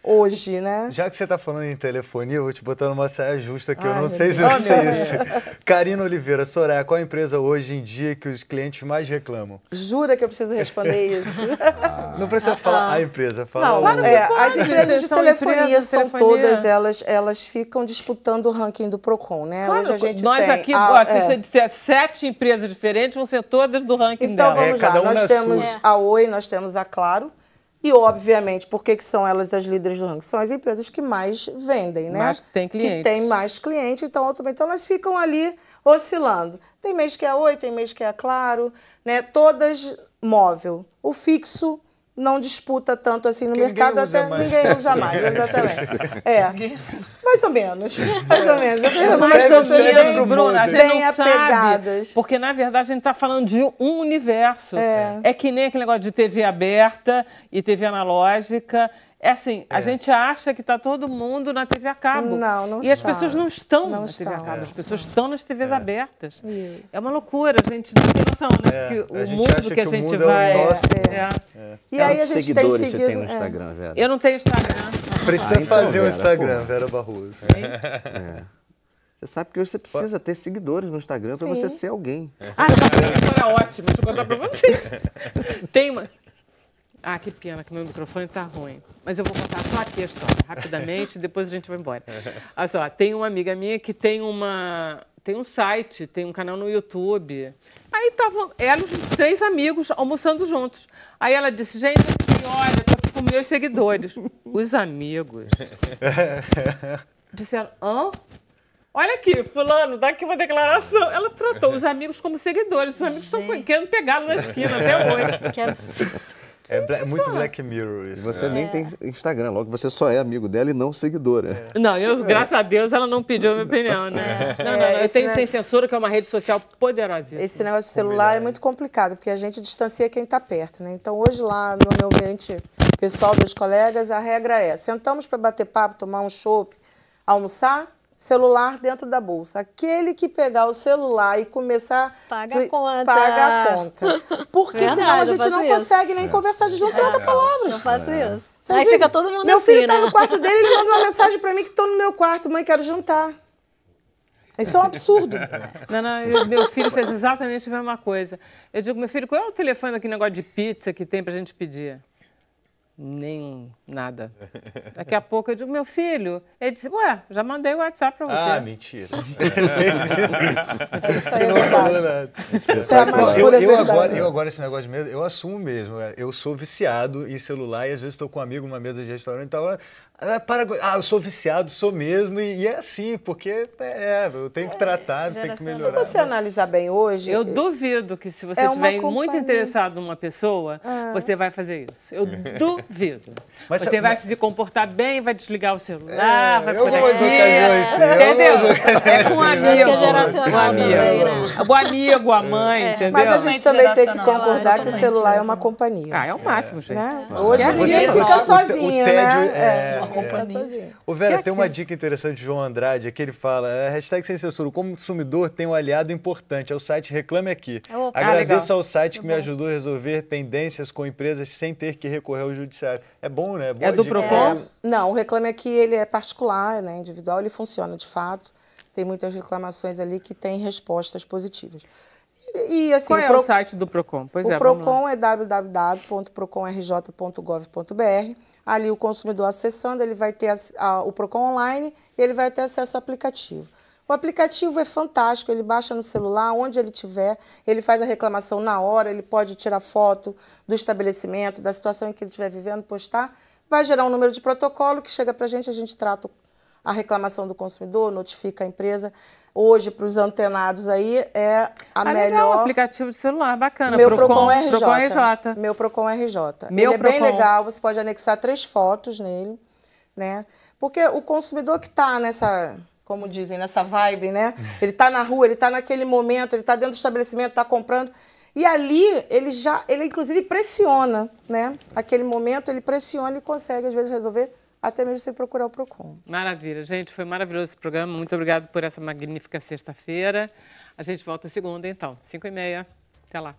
hoje, né? Já que você está falando em telefonia, eu vou te botar numa saia justa que eu não sei se vai ser isso. Karina Oliveira, Soraya, qual a empresa hoje em dia que os clientes mais reclamam? Jura que eu preciso responder isso? Não precisa falar a empresa, fala. Não, as empresas de telefonia são todas, elas ficam disputando o ranking do Procon, né? Claro, hoje a gente nós tem aqui, se você disser 7 empresas diferentes, vão ser todas do ranking dela. Então vamos lá, nós temos a Oi, nós temos a Claro. E, obviamente, por que são elas as líderes do ranking? São as empresas que mais vendem, né? Mais que tem clientes. Que tem mais clientes, então elas ficam ali oscilando. Tem mês que é a Oi, tem mês que é a Claro, né? Todas móvel. O fixo não disputa tanto assim no mercado, até ninguém usa mais, exatamente. Mais ou menos. Mais ou menos. Eu tenho algumas pessoas bem apegadas. Porque, na verdade, a gente está falando de um universo. É que nem aquele negócio de TV aberta e TV analógica. É assim, a gente acha que está todo mundo na TV a cabo. Não e está. as pessoas não estão na TV a cabo, as pessoas estão nas TVs abertas. Isso. É uma loucura, a gente não tem noção, né? Porque o mundo que a gente vai... E aí a gente seguidores tem seguido... você tem no Instagram, Vera? Eu não tenho Instagram. Precisa fazer um Instagram, Vera Barroso. Você sabe que você precisa ter seguidores no Instagram para você ser alguém. Uma história ótima, deixa eu contar para vocês. Tem uma... que pena que meu microfone tá ruim. Mas eu vou contar só aqui a história, rapidamente, depois a gente vai embora. Olha só, tem uma amiga minha que tem um site, tem um canal no YouTube. Aí estavam ela e os 3 amigos almoçando juntos. Aí ela disse, gente, olha, eu tô aqui com meus seguidores. Os amigos disseram, olha aqui, fulano, dá aqui uma declaração. Ela tratou os amigos como seguidores. Os amigos estão querendo pegá-lo na esquina até hoje. Que absurdo. Muito Black Mirror isso. Você nem tem Instagram, logo você só é amigo dela e não seguidora. Não, graças a Deus, ela não pediu a minha opinião, né? Não, eu tenho Sem Censura, que é uma rede social poderosíssima. Esse negócio de celular é muito complicado, porque a gente distancia quem está perto, né? Então, hoje lá no meu ambiente pessoal, dos colegas, a regra é, sentamos para bater papo, tomar um chopp, almoçar, celular dentro da bolsa. Aquele que pegar o celular e começar... Paga a conta. Paga a conta. Porque senão a gente não consegue nem conversar de junto outra palavras. Eu faço isso. Aí fica todo mundo meu assim, filho tá no quarto dele, ele manda uma mensagem para mim que estou no meu quarto. Mãe, quero jantar. Isso é um absurdo. Meu filho fez exatamente a mesma coisa. Eu digo, meu filho, qual é o telefone daquele negócio de pizza que tem pra gente pedir? Nada. Daqui a pouco eu digo, meu filho, ele disse, já mandei o WhatsApp pra você. Mentira. Isso aí é verdade. Isso é a mais pura verdade. Eu agora, esse negócio de mesa, eu assumo mesmo. Eu sou viciado em celular e às vezes estou com um amigo numa mesa de restaurante e tal. Eu sou viciado, sou mesmo, e é assim, porque eu tenho que tratar, tenho que melhorar. Se você analisar bem hoje... Eu duvido que se você estiver muito interessado numa pessoa, você vai fazer isso. Eu duvido. Mas você vai se comportar bem, vai desligar o celular, vai por aqui. Ocasiões, sim. Entendeu? É com um amigo. Acho que é geracional também, né? O amigo, a mãe, entendeu? Mas a gente também tem que concordar que o celular é uma companhia. É o máximo, gente. Hoje ninguém fica sozinho, né? Ô Vera, tem uma dica interessante de João Andrade, que ele fala, hashtag Sem Censura, como consumidor tem um aliado importante, é o site Reclame Aqui. Agradeço ao site que me ajudou a resolver pendências com empresas sem ter que recorrer ao judiciário. É bom, né? É do Procon? Não, o Reclame Aqui ele é particular, né, individual, ele funciona de fato. Tem muitas reclamações ali que têm respostas positivas. E, assim, qual é o site do Procon? O Procon é www.proconrj.gov.br. Ali o consumidor acessando, ele vai ter o Procon online e ele vai ter acesso ao aplicativo. O aplicativo é fantástico, ele baixa no celular, onde ele estiver, ele faz a reclamação na hora, ele pode tirar foto do estabelecimento, da situação em que ele estiver vivendo, postar. Vai gerar um número de protocolo que chega para a gente trata a reclamação do consumidor, notifica a empresa. Hoje, para os antenados aí, é a melhor... Legal, aplicativo de celular, bacana. Meu Procon RJ. Meu Procon RJ. Ele é bem legal, você pode anexar 3 fotos nele, né? Porque o consumidor que está nessa, como dizem, nessa vibe, né? Ele está na rua, ele está naquele momento, ele está dentro do estabelecimento, está comprando. E ali, ele inclusive pressiona, né? Aquele momento, ele pressiona e consegue, às vezes, resolver até mesmo sem procurar o Procon. Maravilha, gente. Foi maravilhoso esse programa. Muito obrigada por essa magnífica sexta-feira. A gente volta segunda, então, 5h30. Até lá.